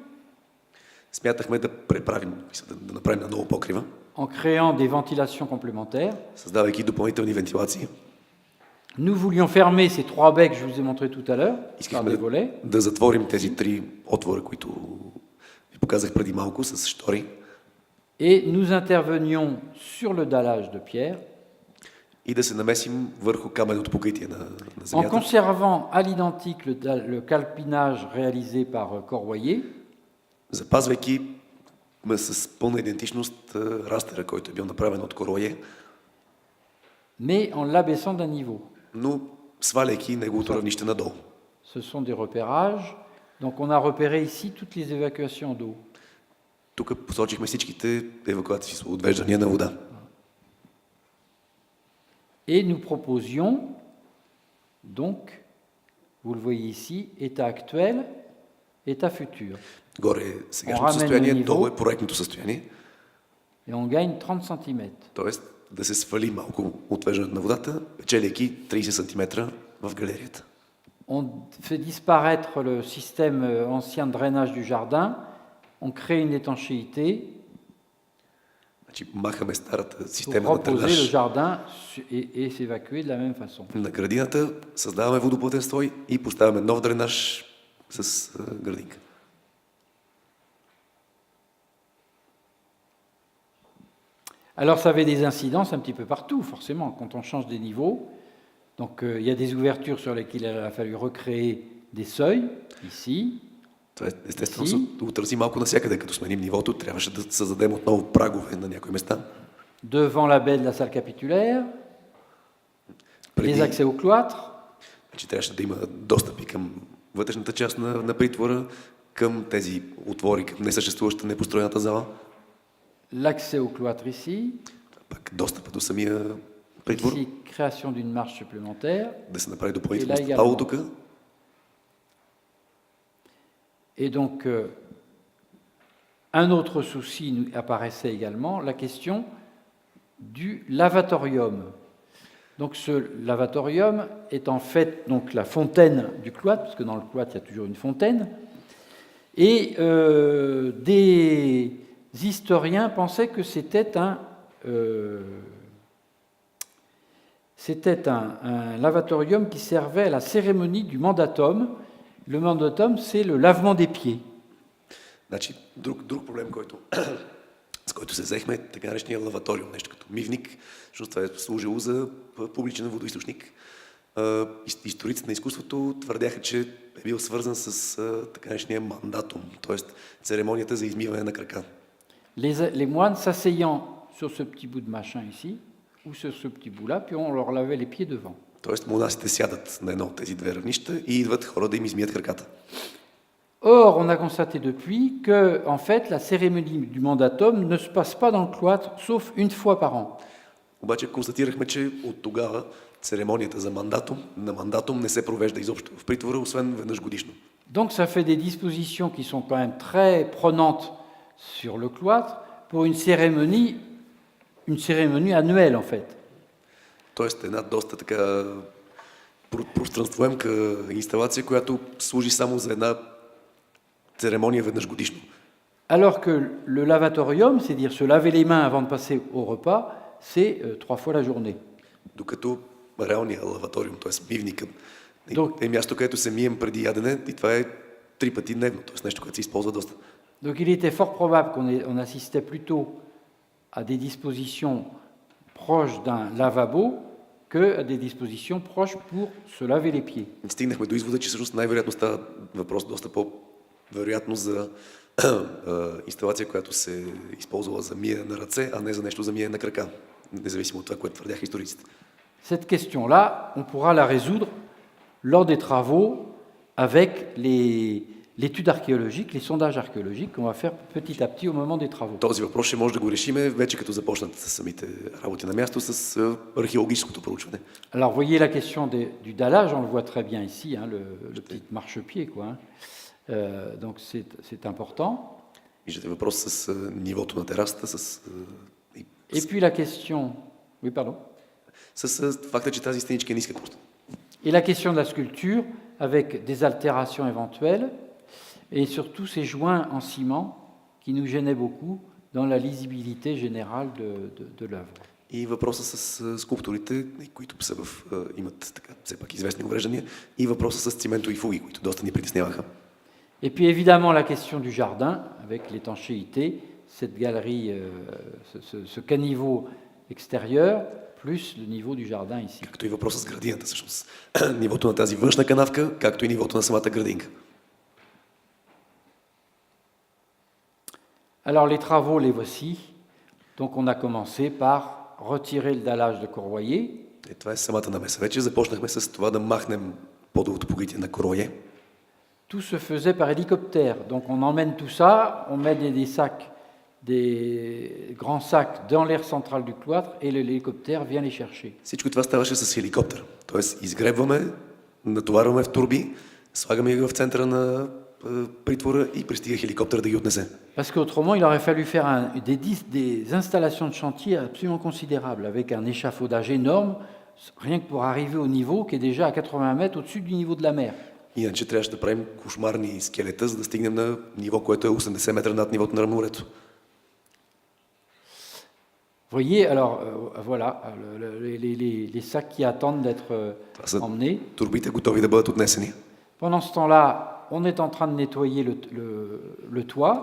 Смятахме да да направим на ново покрива, en créant des ventilations complémentaires. създавайки допълнителни вентилации. Nous voulions fermer ces 3 baies que je vous ai montrés tout à l'heure, par Искахме des volets, да затворим тези 3 отвора, които ви показах преди малко с штори. et nous intervenions sur le dallage de pierre, И да се намесим върху каменното покритие на en земята, conservant à l'identique le calpinage réalisé par Corroyer, запазвайки с пълна идентичност растера, който е бил направен от Корое, mais en l'abaissant d'un niveau. но сваляйки неговото равнище надолу. Ce sont des repérages. Donc on a repéré ici toutes les évacuations d'eau. Тук посочихме всичките евакуации, отвеждания на вода. Et nous proposions, donc, vous le voyez ici, état actuel, état futur. Горе е сегашното състояние, долу е проектното състояние. Et on gagne 30 cm. Тоест да се свали малко отвеждането на водата, печеляйки 30 см в галерията. On fait disparaître le système ancien de drainage du jardin, on crée une étanchéité Значи махаме старата pour система на proposer le дренаж jardin et s'évacuer de la même façon. на градината, създаваме водоплътен слой и поставяме нов дренаж с градинка. Alors ça avait des incidences un petit peu partout, forcément, quand on change des niveaux. Donc il y a des ouvertures sur lesquelles il a fallu recréer des seuils, ici. Това естествено се отрази малко навсякъде, като сменим нивото, трябваше да създадем отново прагове на някои места. Devant la baie de la salle capitulaire, les accès au cloître, Значи трябваше да има достъпи към вътрешната част на притвора, към тези отвори, към несъществуващата непостроената зала. l'accès au cloître ici, Пак достъпа до самия притвор, ici création d'une marche supplémentaire, да се направи допълнително И là стъпало тук. et donc un autre souci apparaissait également, la question du lavatorium. Donc ce lavatorium est en fait donc la fontaine du cloître, parce que dans le cloître il y a toujours une fontaine, et des historiens pensaient que c'était un lavatorium qui servait à la cérémonie du mandatum. Le mandatum, c'est le lavement des pieds. Значи, друг проблем, с който се взехме, така наречения лаваториум, нещо като мивник, защото това е служило за публичен водоизточник. Историците на изкуството твърдяха, че е бил свързан с така наречения мандатум, т.е. церемонията за измиване на крака. Les moines s'asseyant sur ce petit bout de machin ici, ou sur ce petit bout-là, puis on leur lavait les pieds devant. Тоест монасите сядат на едно от тези две равнища и идват хора да им измият краката. Or, on a constaté depuis que, en fait, la cérémonie du mandatum ne se passe pas dans le cloître, sauf une fois par an. Обаче констатирахме, че от тогава церемонията за мандатум не се провежда изобщо в притвора, освен веднъж годишно. Donc ça fait des dispositions qui sont quand même très prenantes sur le cloître pour une cérémonie annuelle, en fait. Тоест една доста така пространствоемка инсталация, която служи само за една церемония веднъж годишно. Alors que le lavatorium, c'est-à-dire se laver les mains avant de passer au repas, c'est 3 fois la journée. Докато реалният лаваториум, т.е. мивникът, Donc- е място, където се мием преди ядене и това е 3 пъти дневно, т.е. нещо, което се използва доста. Donc il était fort probable qu'on assistait plutôt à des dispositions proches d'un lavabo qu'à des dispositions proches pour se laver les pieds. Стигнахме до извода, че всъщност най-вероятно става въпрос доста по-вероятно за инсталация, която се използвала за миене на ръце, а не за нещо за миене на крака, независимо от това, което твърдяха историците. Cette question-là, on pourra la résoudre lors des travaux avec l'étude archéologique, les sondages archéologiques qu'on va faire petit à petit au moment des travaux. Този въпрос ще може да го решиме вече като започнат самите работи на място с археологическото проучване. Alors, voyez la question du dallage, on le voit très bien ici, hein, le petit marchepied, quoi. Hein. Donc c'est important. Виждате въпрос с нивото на терасата, Et puis la question... Oui, pardon. с факта, че тази стеничка е ниска просто. Et la question de la sculpture, avec des altérations éventuelles, et surtout ces joints en ciment qui nous gênaient beaucoup dans la lisibilité générale de l'œuvre. И въпроса с скулптурите, които са имат така, все пак известни увреждания, и въпроса с циментови фуги, които доста ни притесняваха. Et puis évidemment la question du jardin, avec l'étanchéité, cette galerie, ce caniveau extérieur, plus le niveau du jardin ici. Както и въпроса с градината, всъщност. Нивото на тази външна канавка, както и нивото на самата градинка. Alors les travaux, les voici. Donc on a commencé par retirer le dallage de Courvoyer. Това е самата намеса. Вече започнахме с това да махнем подовото покритие на Courvoyer. Tout se faisait par hélicoptère. Donc on emmène tout ça, on met des sacs, des grands sacs dans l'aire centrale du cloître et l'hélicoptère vient les chercher. Всичко това ставаше с хеликоптер. Тоест изгребваме, натоварваме в турби, слагаме ги в центъра на притвора и пристига хеликоптер да ги отнесе. Parce qu'autrement, il aurait fallu faire des installations de chantier absolument considérables, avec un échafaudage énorme, rien que pour arriver au niveau qui est déjà à 80 mètres au-dessus du niveau de la mer. Иначе трябваше да правим кошмарни скелета, за да стигнем на ниво, което е 80 метра над нивото на морето. Vous voyez, alors voilà, les sacs qui attendent d'être emmenés. Турбите готови да бъдат отнесени. Pendant ce temps-là, on est en train de nettoyer le toit.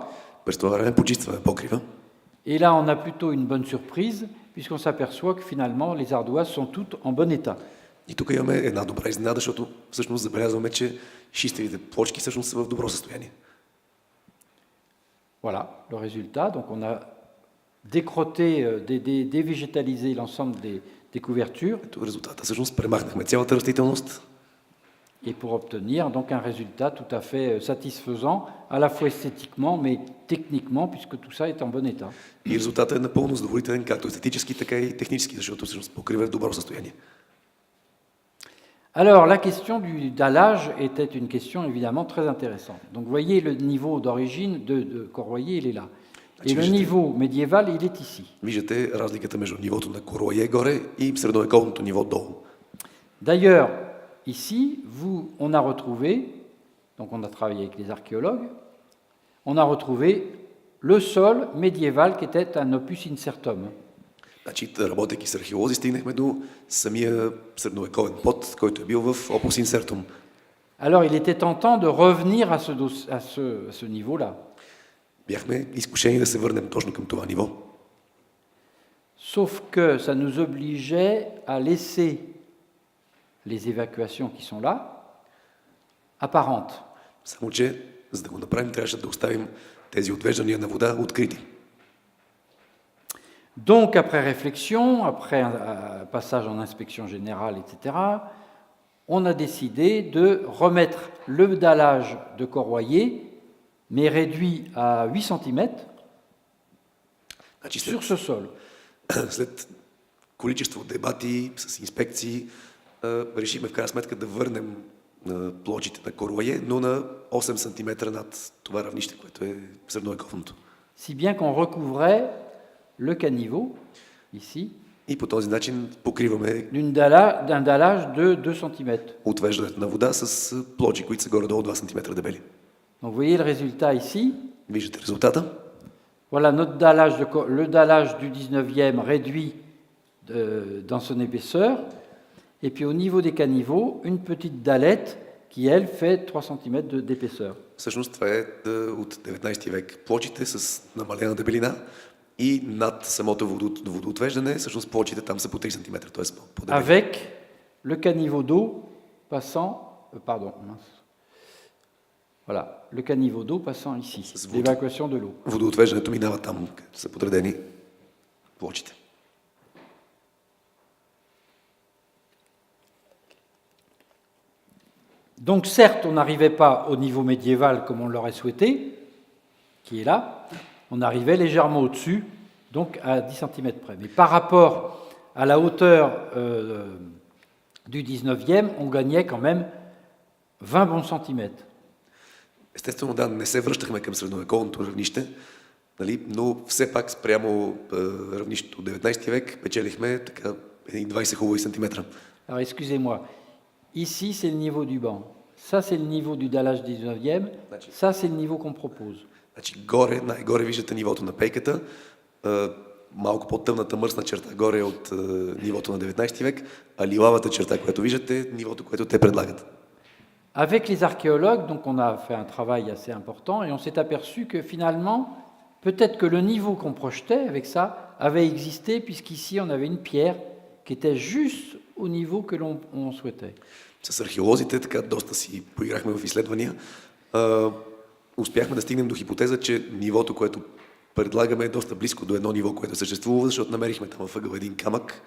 През това време почистваме покрива. Et là, on a plutôt une bonne surprise, puisqu'on s'aperçoit que finalement, les ardoises sont toutes en bon état. И тук имаме една добра изненада, защото всъщност забелязваме, че шистовите плочки всъщност са в добро състояние. Voilà le résultat. Donc on a décrotté, dévégétalisé l'ensemble des couvertures. Ето резултата. Всъщност премахнахме цялата растителност. Et pour obtenir donc un résultat tout à fait satisfaisant, à la fois esthétiquement, mais techniquement, puisque tout ça est en bon état. И резултатът е напълно задоволителен, както естетически, така и технически, защото всъщност покрива е в добро състояние. Alors, la question du dallage était une question évidemment très intéressante. Donc, vous voyez, le niveau d'origine de Courvoyer, il est là. Et le niveau médiéval, il est ici. Виждате разликата между нивото на Courvoyer горе и средновековното ниво долу. D'ailleurs, ici, on a retrouvé, donc on a travaillé avec les archéologues, on a retrouvé le sol médiéval qui était un opus incertum. Значи, работейки с археолози, стигнахме до самия средновековен под, който е бил в Opus Incertum. Alors, il était tentant de revenir à ce niveau-là. Бяхме изкушени да се върнем точно към това ниво. Sauf que ça nous obligeait à laisser les évacuations qui sont là apparentes. Само че, за да го направим, трябваше да оставим тези отвеждания на вода открити. Donc, après réflexion, après un passage en inspection générale, etc., on a décidé de remettre le dallage de Courvoyer, mais réduit à 8 cm, sur ce sol. След количество дебати с инспекции, решихме в крайна сметка да върнем плочите на Courvoyer, но на 8 см над това равнище, което е средновековното. Si bien qu'on recouvrait le caniveau, ici, и по този начин покриваме d'un dallage de 2 cm. отвеждането на вода с плочи, които са горе-долу 2 см дебели. Donc vous voyez le résultat ici. Виждате резултата? Voilà notre dallage, le dallage du 19e réduit dans son épaisseur. Et puis au niveau des caniveaux, une petite dallette qui, elle, fait 3 cm d'épaisseur. Всъщност това е от 19 век. Плочите с намалена дебелина и над самото водоотвеждане, всъщност плочите там са по 3 см, т.е. по-дебели. Avec le caniveau d'eau passant... pardon, mince. Voilà, le caniveau d'eau passant ici, l'évacuation de l'eau. Водоотвеждането минава там, където са подредени плочите. Donc certes, on n'arrivait pas au niveau médiéval comme on l'aurait souhaité, qui est là, on arrivait légèrement au-dessus, donc à 10 cm près. Mais par rapport à la hauteur du 19e, on gagnait quand même 20 bons centimètres. Естествено, да, не се връщахме към средновековното равнище, нали, но все пак спрямо равнището от 19 век печелихме така 20 хубави сантиметра. Alors excusez-moi, ici c'est le niveau du banc, ça c'est le niveau du dallage 19e, ça c'est le niveau qu'on propose. Значи най-горе виждате нивото на пейката, малко по-тъмната мръсна черта горе от нивото на 19 век, а лилавата черта, която виждате, е нивото, което те предлагат. Avec les archéologues, donc on a fait un travail assez important et on s'est aperçu que finalement, peut-être que le niveau qu'on projetait avec ça avait existé puisqu'ici on avait une pierre qui était juste au niveau que l'on souhaitait. С археолозите така доста си поиграхме в изследвания. Успяхме да стигнем до хипотеза, че нивото, което предлагаме е доста близко до едно ниво, което съществува, защото намерихме там във ъгъл един камък,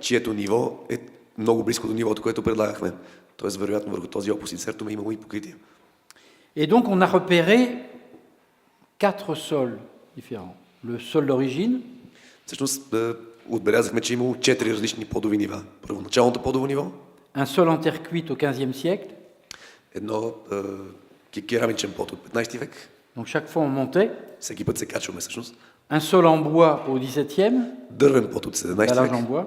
чието ниво е много близко до нивото, което предлагахме. Тоест, вероятно, върху този опус инсертум е имало и покритие. Et donc on a repéré 4 sols différents. Le sol d'origine, Всъщност, отбелязахме, че е имало 4 различни подови нива. Първоначалното подово ниво, un sol en terre cuite au XVe siècle, едно керамичен под от 15 век. donc chaque fois on montait, Всеки път се качваме всъщност. un sol en bois au XVIIe, Дървен под от 17 dallage век en bois,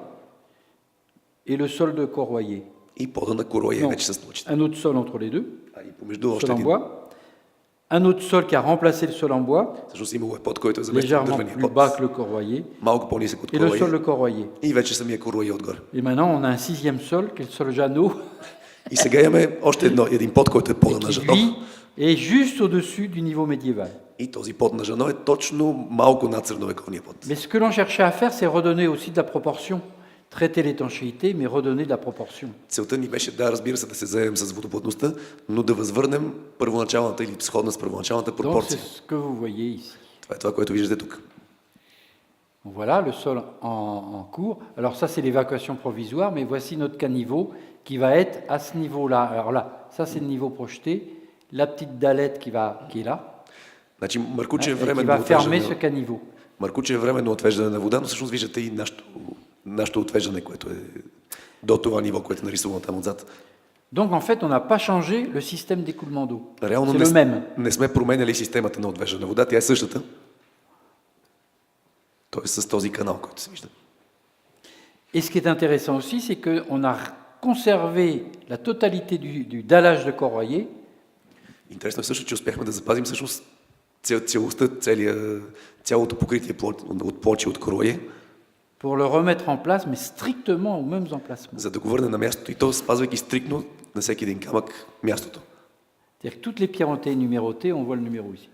et le sol de Corroyer. и пода на Коруае Non, вече с научите. un autre sol entre les deux, А и помежду sol още en един. bois, un autre sol qui a remplacé le sol en bois, Всъщност имало е под, който е заместил légèrement дървения plus под. bas que le Corroyer, Малко по-нисък от et le sol Коруае. de Corroyer. И вече самия Коруае отгоре. Et maintenant on a un 6e sol, qui est le sol Jeannot, И сега имаме още един под, който е пода на qui Жано. lui est juste au-dessus du niveau médiéval. И този под на Жано е точно малко над средновековния под. Mais ce que l'on cherchait à faire, c'est redonner aussi de la proportion. Traiter l'étanchéité, mais redonner de la proportion. Целта ни беше, да, разбира се, да се заемем с водоплътността, но да възвърнем първоначалната или сходна с първоначалната Donc c'est пропорция. ce que vous voyez ici. Това е това, което виждате тук. Voilà le sol en cours. Alors ça, c'est l'évacuation provisoire, mais voici notre caniveau qui va être à ce niveau-là. Alors là, ça c'est le niveau projeté. La petite dallette qui est là, Значи Маркуче е et qui временно va fermer ce отвеждане. caniveau. Маркуче е временно отвеждане на вода, но всъщност виждате и нашето отвеждане, което е до това ниво, което е нарисувано там отзад. Donc en fait, on n'a pas changé le système d'écoulement d'eau. Реално C'est le même. не сме променяли системата на отвеждане на вода, тя е същата. Тоест с този канал, който се вижда. Et ce qui est intéressant aussi, c'est qu'on a conservé la totalité du dallage de Corroyer. Интересно е също, че успяхме да запазим всъщност целостта, цялото покритие от плочи от Коруае, Pour le remettre en place, mais strictement aux mêmes emplacements. за да го върне на мястото и то спазвайки стриктно на всеки един камък мястото. C'est-à-dire que toutes les pierres ont été numérotées, on voit le numéro ici,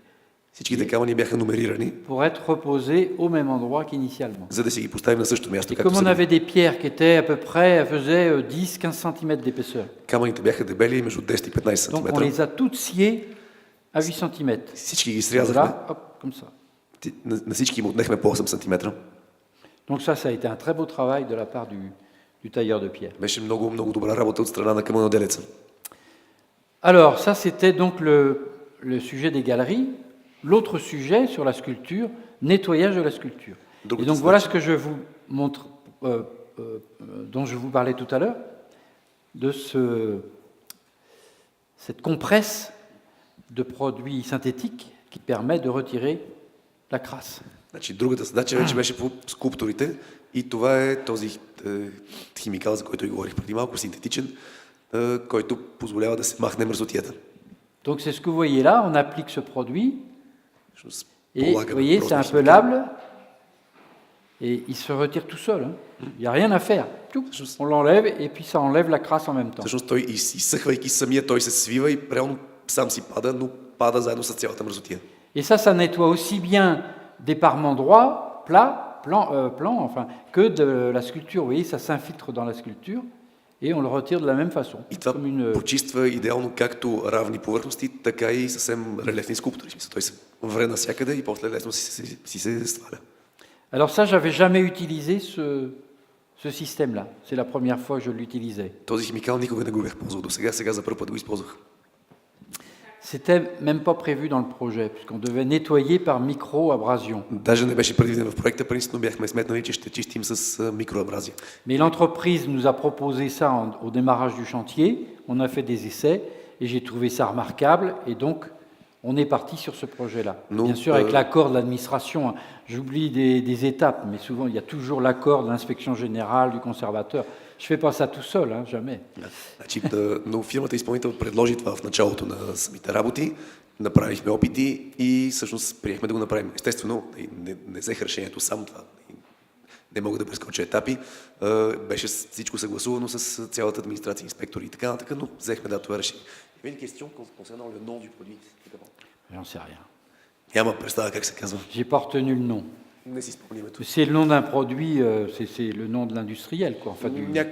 Всичките камъни бяха номерирани, pour être reposées au même endroit qu'initialement. за да си ги поставим на същото място, Et както comme on са. avait des pierres qui étaient à peu près, elles faisaient 10-15 cm d'épaisseur. Камъните бяха дебели между 10 и 15 Donc on см. les a toutes sciées à 8 cm. Всички ги срязахме, Là, hop, comme ça. на всички им отнехме по 8 см. Donc ça a été un très beau travail de la part du tailleur de pierre. Беше много, много добра работа от страна на камъноделеца. Alors ça c'était donc le sujet des galeries. L'autre sujet sur la sculpture, nettoyage de la sculpture. Et donc voilà ce que je vous montre, dont je vous parlais tout à l'heure, de cette compresse de produits synthétiques qui permet de retirer la crasse. Значи, другата задача вече беше по скулптурите и това е този химикал, за който ви говорих преди малко, синтетичен, който позволява да се махне мързотията. Donc c'est ce que vous voyez là, on applique ce produit Всъщност, et vous полагаме voyez просто c'est un peu химикал. lable et il se retire tout seul. Il n'y a rien à faire. Tchoup, on l'enlève et puis ça enlève la crasse en même temps. Всъщност той изсъхвайки самия, той се свива и реално сам си пада, но пада заедно с цялата мързотия. Et ça nettoie aussi bien des parements droits, plans, enfin, que de la sculpture. Vous voyez, ça s'infiltre dans la sculpture et on le retire de la même façon. И това Comme une... почиства идеално както равни повърхности, така и съвсем релефни скулптури. В смисъл, той се вре навсякъде и после лесно си се сваля. Alors ça, j'avais jamais utilisé ce système-là. C'est la première fois que je l'utilisais. Този химикал никога не го бях ползвал до сега, сега за първ път го използвах. C'était même pas prévu dans le projet, puisqu'on devait nettoyer par micro-abrasion. Даже не беше предвиден в проекта, принципно бяхме сметнали, че ще чистим с микроабразия. Mais l'entreprise nous a proposé ça au démarrage du chantier. On a fait des essais et j'ai trouvé ça remarquable. Et donc, on est parti sur ce projet-là. Nous, Bien sûr, avec l'accord de l'administration. Hein. J'oublie des étapes, mais souvent, il y a toujours l'accord de l'inspection générale, du conservateur. Je ne fais pas ça tout seul, hein, jamais. Значи, но фирмата изпълнител предложи това в началото на самите работи, направихме опити и всъщност приехме да го направим. Естествено, не взех решението сам това. не мога да прескоча етапи. Беше всичко съгласувано с цялата администрация, инспектори и така нататък, но взехме това решение. Il y avait une question concernant le nom du produit. J'en sais rien. Няма представа как се казва. J'ai pas retenu le nom. Не си спомням името. C'est le nom d'un produit, c'est le nom de l'industriel, quoi. Enfin,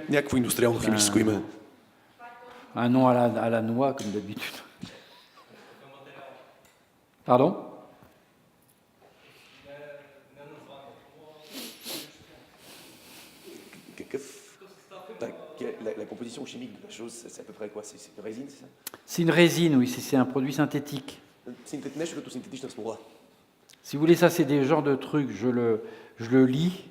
Някакво индустриално химическо име. un nom à la noix, comme d'habitude. Pardon? La composition chimique de la chose, c'est à peu près quoi? C'est une résine, c'est ça? C'est une résine, oui, c'est un produit synthétique. Нещо като синтетична смола. Si vous voulez, ça c'est des genres de trucs, je le lis,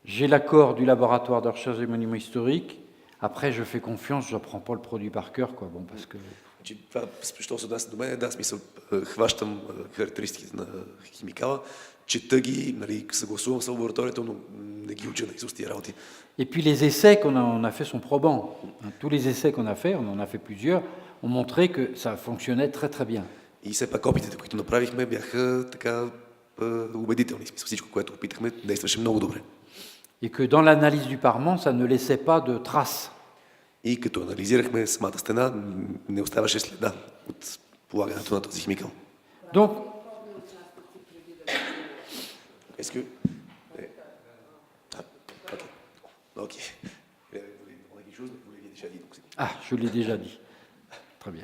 j'ai l'accord du laboratoire de recherche des monuments historiques, après je fais confiance, je n'apprends pas le produit par cœur, quoi, bon, parce que... Това, що се отнася до мен, да, смисъл, хващам характеристиките на химикала, чета ги, нали, съгласувам с лабораторията, но не ги уча наизуст тия работи. Et puis les essais qu'on a fait sont probants. Tous les essais qu'on a fait, on en a fait plusieurs, ont montré que ça fonctionnait très très bien. И все пак опитите, които направихме, бяха така убедителни. Смисъл, всичко, което опитахме, действаше много добре. Et que dans l'analyse du parement, ça ne laissait pas de traces. И като анализирахме самата стена, не оставаше следа от полагането на този химикал. Donc, Est-ce que... Ok. Vous voulez demander quelque chose, mais vous l'aviez déjà dit. Donc ah, je l'ai déjà dit. Très bien.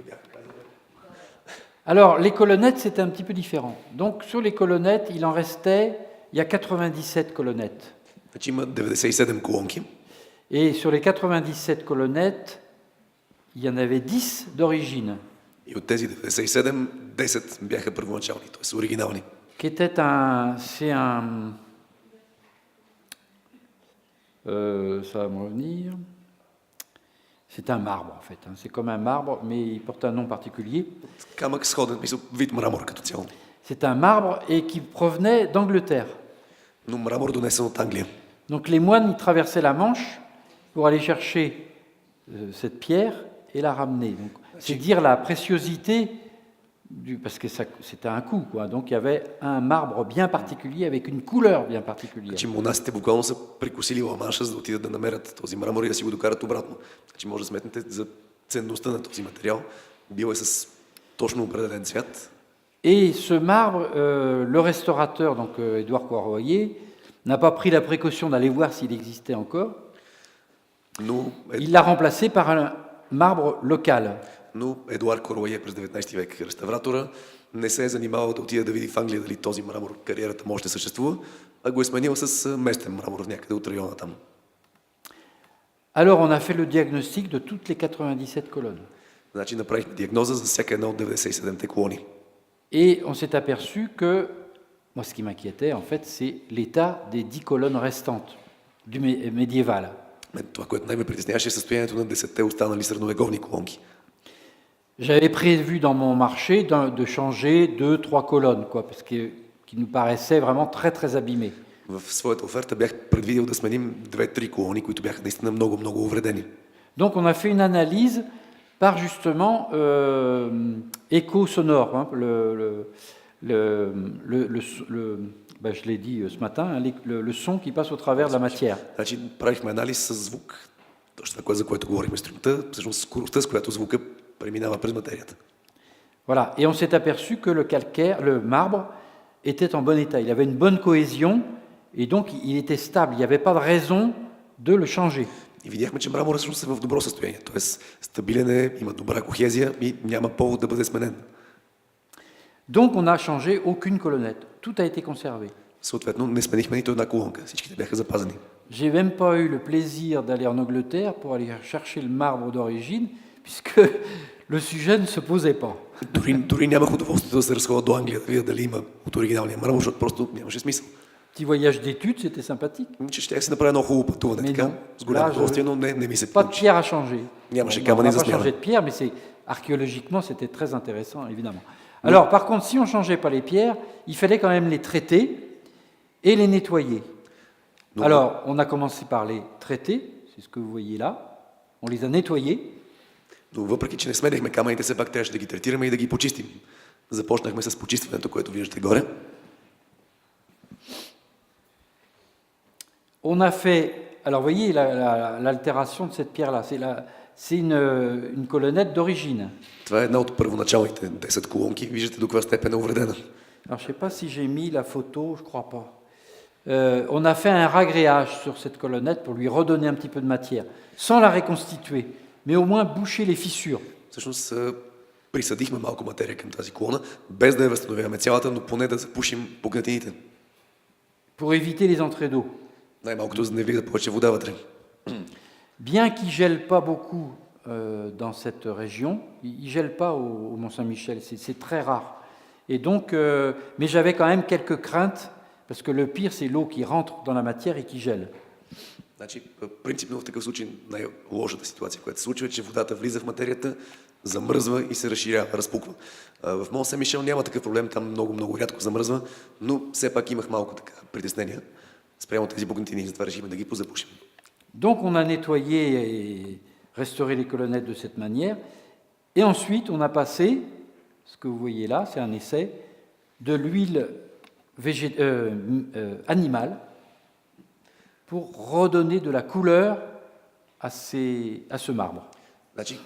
Alors, les colonnettes, c'était un petit peu différent. Donc, sur les colonnettes, il en restait, il y a 97 colonnettes. Значи има 97 колонки. Et sur les 97 colonnettes, il y en avait 10 d'origine. И от тези 97, 10 бяха първоначални, т.е. оригинални. Qui était ça va me revenir. C'est un marbre en fait. C'est comme un marbre, mais il porte un nom particulier. Камък сходен, мисля, вид мрамор като цяло. C'est un marbre et qui provenait d'Angleterre. Но мрамор донесен от Англия. Donc les moines y traversaient la Manche pour aller chercher cette pierre et la ramener. Donc, c'est dire la préciosité parce que c'était un coup, quoi. Donc il y avait un marbre bien particulier avec une couleur bien particulière. Значи монасите буквално са прекусили Ла-Манша, за да отидат да намерят този мрамор и да си го докарат обратно. Значи може да сметнете за ценността на този материал. Бил е с точно определен цвят. Et ce marbre, le restaurateur, donc Édouard Courvoyer, n'a pas pris la précaution d'aller voir s'il existait encore. Il l'a remplacé par un marbre local. Но Едуард Коруае през 19 век реставратора не се е занимавал да отиде да види в Англия дали този мрамор, кариерата му още съществува, а го е сменил с местен мрамор някъде от района там. Alors on a fait le diagnostic de toutes les 97 colonnes. Значи направихме диагноза за всяка една от 97-те колони. Et on s'est aperçu que, moi ce qui m'inquiétait en fait, c'est l'état des 10 colonnes restantes du médiéval. Това, което най-ме притесняваше, е състоянието на 10-те останали средновековни колонки. J'avais prévu dans mon marché de changer 2-3 colonnes, quoi, parce que qui nous paraissaient vraiment très très abîmées. В своята оферта бях предвидил да сменим 2-3 колони, които бяха наистина много увредени. Donc on a fait une analyse par justement écho sonore, hein, je l'ai dit ce matin, hein, le son qui passe au travers de la matière. Значи правихме анализ с звук, точно това, за което говорихме, струмта, всъщност скоростта, с която звука преминава през материята. Voilà, et on s'est aperçu que le marbre était en bon état, il avait une bonne cohésion et donc il était stable, il n'y avait pas de raison de le changer. И видяхме, че мраморът всъщност е в добро състояние, т.е. стабилен е, има добра кохезия и няма повод да бъде сменен. Donc on n'a changé aucune colonnette, tout a été conservé. Съответно, не сменихме нито една колонка, всичките бяха запазени. J'ai même pas eu le plaisir d'aller en Angleterre pour aller chercher le marbre d'origine, puisque le sujet ne se posait pas. Дори нямах удоволствието да се разходя до Англия да видя дали има от оригиналния мрамор, защото просто нямаше смисъл. Petit voyage d'études, c'était sympathique. Ще си направя едно хубаво пътуване, така, с голямо удоволствие, но не ми се Pas de pierre à changer. Нямаше камъни за смяна. On n'a pas changé de pierre, mais archéologiquement, c'était très intéressant, évidemment. Alors, par contre, si on ne changeait pas les pierres, il fallait quand même les traiter et les nettoyer. Alors, on a commencé par les traiter, c'est ce que vous voyez là. On les a nettoyés. Но въпреки, че не сменяхме камъните, все пак трябваше да ги третираме и да ги почистим. Започнахме с почистването, което виждате горе. On a fait, alors vous voyez l'altération de cette pierre-là, c'est une colonnette d'origine. Това е една от първоначалните 10 колонки. Виждате до каква степен е увредена. Alors je ne sais pas si j'ai mis la photo, je ne crois pas. On a fait un ragréage sur cette colonnette pour lui redonner un petit peu de matière, sans la reconstituer, mais au moins boucher les fissures. Всъщност присъдихме малко материя към тази колона, без да я възстановяваме цялата, но поне да запушим пукнатините. Pour éviter les entrées d'eau. Най-малкото за да не влиза повече вода вътре. Bien qu'il ne gèle pas beaucoup dans cette région, il ne gèle pas au Mont-Saint-Michel, c'est très rare. Et donc, mais j'avais quand même quelques craintes, parce que le pire, c'est l'eau qui rentre dans la matière et qui gèle. Значи, принципно в такъв случай най-лошата ситуация, която се случва, е, че водата влиза в материята, замръзва и се разширява, разпуква. В Мont-Saint-Michel няма такъв проблем, там много рядко замръзва, но все пак имах малко така притеснения спрямо тези пукнатини и затова решихме да ги позапушим. Donc on a nettoyé et restauré les colonnettes de cette manière, et ensuite on a passé, ce que vous voyez là, c'est un essai, de l'huile animale pour redonner de la couleur à ce marbre. Значи,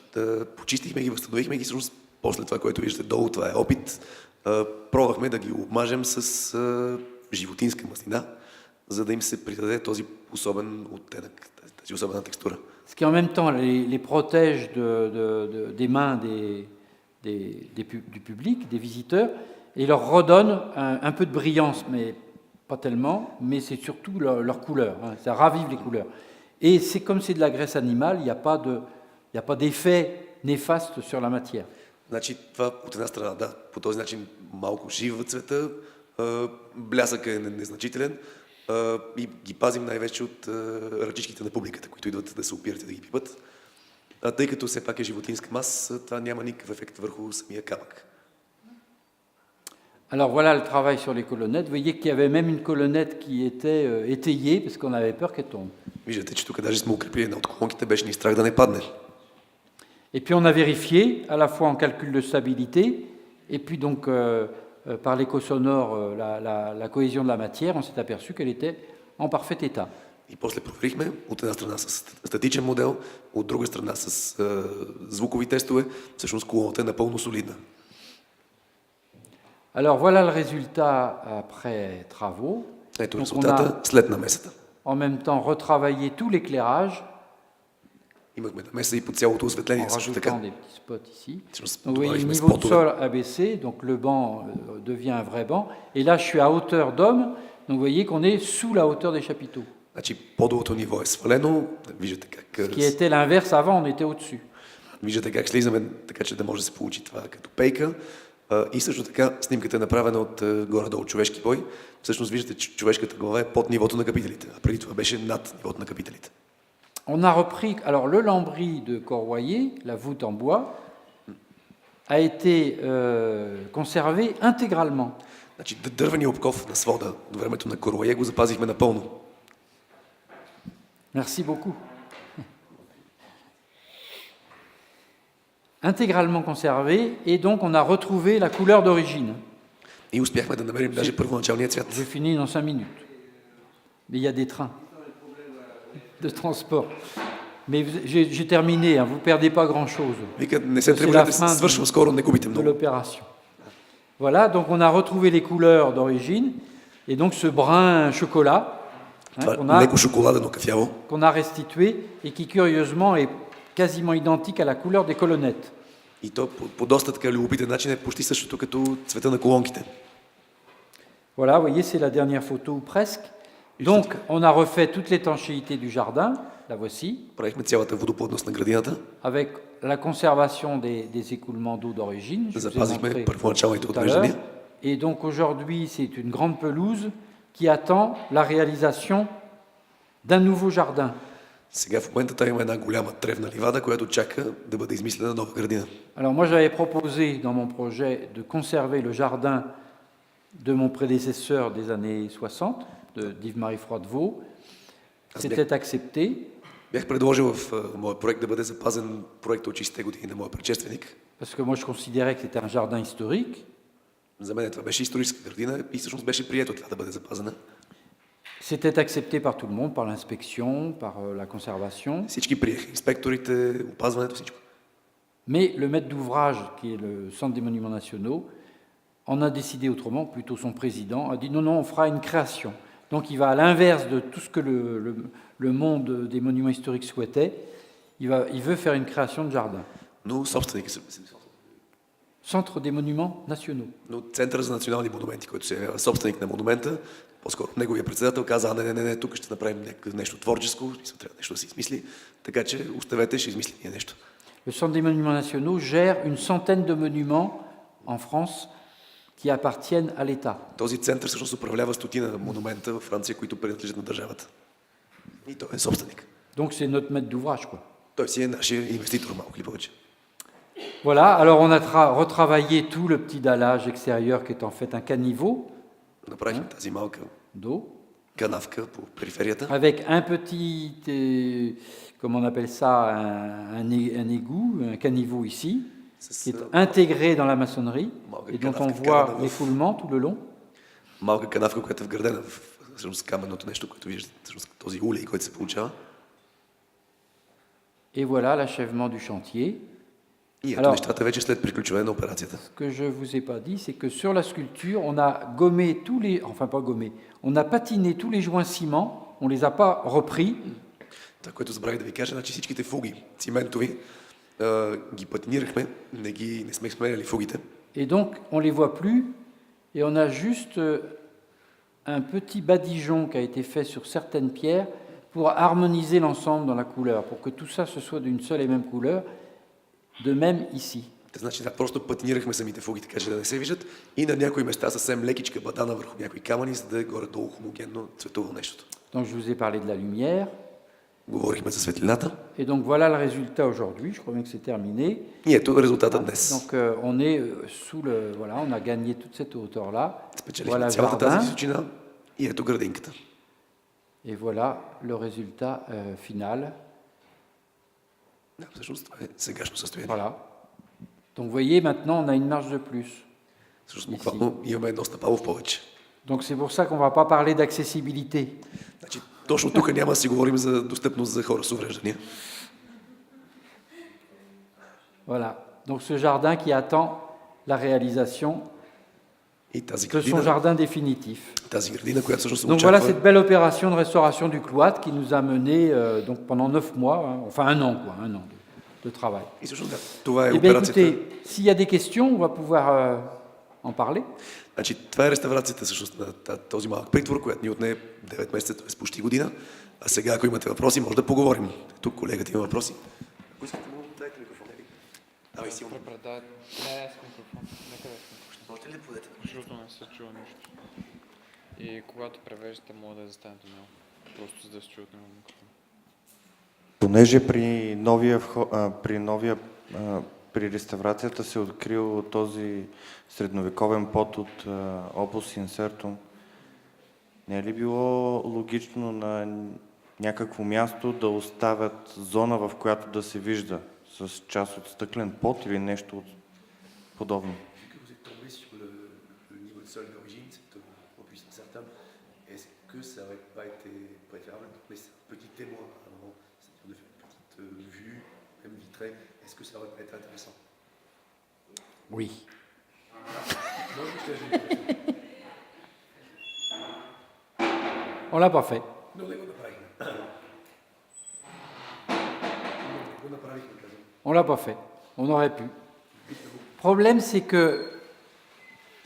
почистихме ги, възстановихме ги, всъщност после това, което виждате долу, това е опит. Пробвахме да ги обмажем с животинска мазнина, за да им се придаде този особен оттенък, тази особена текстура. Ce qui en même temps les protège des mains du public, des visiteurs, et leur redonne un peu de brillance, mais pas tellement, mais c'est surtout leur couleur, hein, ça ravive les couleurs. Et c'est comme c'est de la graisse animale, il n'y a pas d'effet néfaste sur la matière. Значи, това от една страна, да, по този начин малко жива цвета, блясъкът е незначителен и ги пазим най-вече от ръчичките на публиката, които идват да се опират и да ги пипат. Тъй като все пак е животинска маса, това няма никакъв ефект върху самия камък. Alors voilà le travail sur les colonnettes. Vous voyez qu'il y avait même une colonnette qui était étayée parce qu'on avait peur qu'elle tombe. Виждате, че тук даже сме укрепили една от колонките, беше ни страх да не падне. Et puis on a vérifié à la fois en calcul de stabilité et puis donc par l'écho sonore la cohésion de la matière, on s'est aperçu qu'elle était en parfait état. И после проверихме от една страна с статичен модел, от друга страна с звукови тестове, всъщност колоната е напълно солидна. Alors voilà le résultat après travaux. Ето Donc, резултата след намесата. En même temps retravaillé tout l'éclairage Имахме намеса и по цялото en осветление също така. rajoutant des petits spots ici. Всъщност Donc, vous voyez, le добавихме niveau de спотове. sol a baissé, donc le banc devient un vrai banc. Et là, je suis à hauteur d'homme, donc vous voyez qu'on est sous la hauteur des chapiteaux. Значи подовото ниво е свалено, виждате Ce как, qui était l'inverse avant, on était au-dessus. виждате как слизаме, така че да може да се получи това като пейка. И също така снимката е направена от горе-долу човешки бой. Всъщност виждате, че човешката глава е под нивото на капителите, а преди това беше над нивото на капителите. On a repris, alors le lambris de Corroyer, la voûte en bois, a été conservé intégralement. Значи дървения обков на свода до времето на Коруае го запазихме напълно. Merci beaucoup. Intégralement conservé, et donc on a retrouvé la couleur d'origine. И успяхме да намерим даже първоначалния цвят. Je finis dans 5 minutes. Mais il y a des trains de transport. Mais j'ai terminé, hein, vous ne perdez pas grand-chose Вика, не се C'est тревожете, la fin свършвам скоро, не губите de много. l'opération. Voilà, donc on a retrouvé les couleurs d'origine, et donc ce brun chocolat hein, Това леко шоколадено кафяво, qu'on a restitué et qui curieusement est quasiment identique à la couleur des colonnettes. и то по доста така любопитен начин е почти същото като цвета на колонките. Voilà, vous voyez, c'est la dernière photo ou presque. Donc, on a refait toute l'étanchéité du jardin, la voici, Правихме цялата водоплътност на градината, avec la conservation des écoulements d'eau d'origine. Je vous ai запазихме montré първоначалните tout à l'heure. отвеждания. Et donc aujourd'hui, c'est une grande pelouse qui attend la réalisation d'un nouveau jardin. Сега в момента там има една голяма тревна ливада, която чака да бъде измислена нова градина. Alors moi, j'avais proposé dans mon projet de conserver le jardin de mon prédécesseur des années 60, d'Yves-Marie Froidevaux. C'était accepté. Бях предложил в моя проект да бъде запазен проект от 60-те години на моя предшественик. Parce que moi, je considérais que c'était un jardin historique. За мен това беше историческа градина и всъщност беше прието това да бъде запазена. C'était accepté par tout le monde, par l'inspection, par la conservation. Всички приеха. Инспекторите, опазването, всичко. Mais le maître d'ouvrage, qui est le Centre des Monuments Nationaux, en a décidé autrement, plutôt son président, a dit non, on fera une création. Donc il va à l'inverse de tout ce que le monde des monuments historiques souhaitait, il veut faire une création de jardin. Но собственик, Centre des Monuments Nationaux. но Център за национални монументи, който се е собственик на монумента, по-скоро неговия председател каза, не, тук ще направим нещо творческо, трябва нещо да се измисли, така че оставете, ще измислим ние нещо. Le Centre des Monuments Nationaux gère une centaine de monuments en France qui appartiennent à l'État. Този център всъщност управлява стотина монумента в Франция, които принадлежат на държавата. И той е собственик. Donc c'est notre maître d'ouvrage, quoi. Той си е нашия инвеститор, малко или повече. Voilà, alors on a retravaillé tout le petit dallage extérieur qui est en fait un caniveau Направихме тази малка d'eau канавка по периферията. avec un petit, comment on appelle ça, un égout, un caniveau ici, qui est intégré dans la maçonnerie et dont on voit l'éfoulement tout le long. Малка канавка, която е вградена в всъщност каменното нещо, което виждате, всъщност този улей, който се получава. Et voilà l'achèvement du chantier. И ето нещата вече след приключване на операцията. Ce que je vous ai pas dit, c'est que sur la sculpture, on a gommé tous les, enfin pas gommé, on a patiné tous les joints ciment, on les a pas repris. Това, което забравих да ви кажа, значи всичките фуги циментови ги патинирахме, не сме сменяли фугите. Et donc on les voit plus, et on a juste un petit badigeon qui a été fait sur certaines pierres pour harmoniser l'ensemble dans la couleur, pour que tout ça se soit d'une seule et même couleur. De même ici. Значи, просто патинирахме самите фуги, така че да не се виждат и на някои места съвсем лекичка бадана върху някои камъни, за да е горе-долу хомогенно цветува нещото. Donc je vous ai parlé de la lumière. Говорихме за светлината. Et donc voilà le résultat aujourd'hui. Je crois bien que c'est terminé. И ето резултата днес. Donc on est sous le, voilà, on a gagné toute cette hauteur là. Спечелихме Voilà цялата тази jardin. височина и ето градинката. Et voilà le résultat final. Да, всъщност това е сегашно състояние. Voilà. Donc vous voyez, maintenant on a une marge de plus. Всъщност буквално имаме едно стъпало в повече. Donc c'est pour ça qu'on va pas parler d'accessibilité. Значи, точно тук няма да си говорим за достъпност за хора с увреждания. Voilà. Donc ce jardin qui attend la réalisation И тази de son градина, jardin définitif. тази градина, която всъщност се Donc voilà очаква. cette belle opération de restauration du cloître qui nous a mené donc pendant 9 mois, hein, enfin un an de travail. И всъщност да, това е Eh bien операцията. écoutez, s'il y a des questions, on va pouvoir en parler. Значи, това е реставрацията всъщност на този малък притвор, която ни отне 9 месеца, т.е. почти година. А сега, ако имате въпроси, може да поговорим. Тук колегата има въпроси. Ако искате, му дайте микрофон. Давай си. Не, с микрофон. Нека да е с микрофон. Можете ли да подете? Защото не се чува нищо. И когато превеждате, мога да застане до него. Просто за да се чуе от него микрофон. Понеже при реставрацията се открил този средновековен пот от опус инсертум, не е ли било логично на някакво място да оставят зона, в която да се вижда с част от стъклен пот или нещо подобно? que ça n'aurait pas été préférable, mais c'est un petit témoin à un moment, c'est-à-dire de faire une petite vue, même vitrée, est-ce que ça aurait pas été intéressant? Oui. On l'a pas fait. On l'a pas fait. On aurait pu. Le problème, c'est que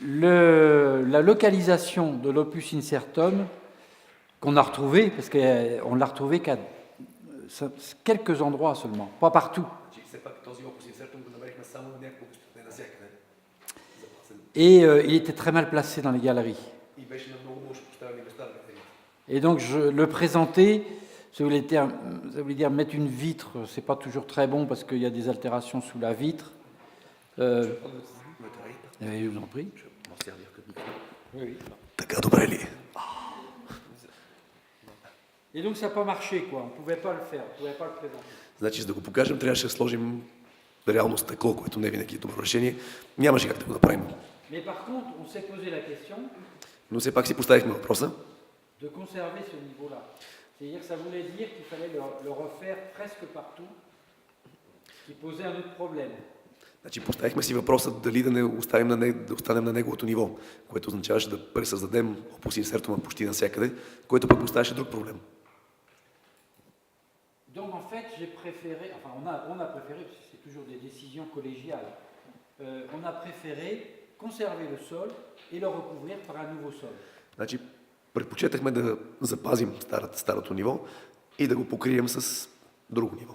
la localisation de l'opus incertum qu'on a retrouvé, parce qu'on l'a retrouvé qu'à quelques endroits seulement, pas partout. Et il était très mal placé dans les galeries. Et donc le présenter, ça voulait dire mettre une vitre, c'est pas toujours très bon parce qu'il y a des altérations sous la vitre. Je vous en prie. Така, добре ли? Et donc ça n'a pas marché, quoi. On ne pouvait pas le faire, on ne pouvait pas le présenter. Значи, за да го покажем, трябваше да сложим реално стъкло, което не винаги е добро решение. Нямаше как да го направим. Mais par contre, on s'est posé la question Но все пак си поставихме въпроса. de conserver ce niveau-là. C'est-à-dire que ça voulait dire qu'il fallait le refaire presque partout, ce qui posait un autre problème. Значи поставихме си въпросът дали да не оставим да останем на неговото ниво, което означаваше да пресъздадем Opus Incertum почти навсякъде, което пък поставяше друг проблем. Donc en fait, j'ai préféré, enfin on a préféré, parce que c'est toujours des décisions collégiales, on a préféré conserver le sol et le recouvrir par un nouveau sol. Значи предпочетахме да запазим старото ниво и да го покрием с друго ниво.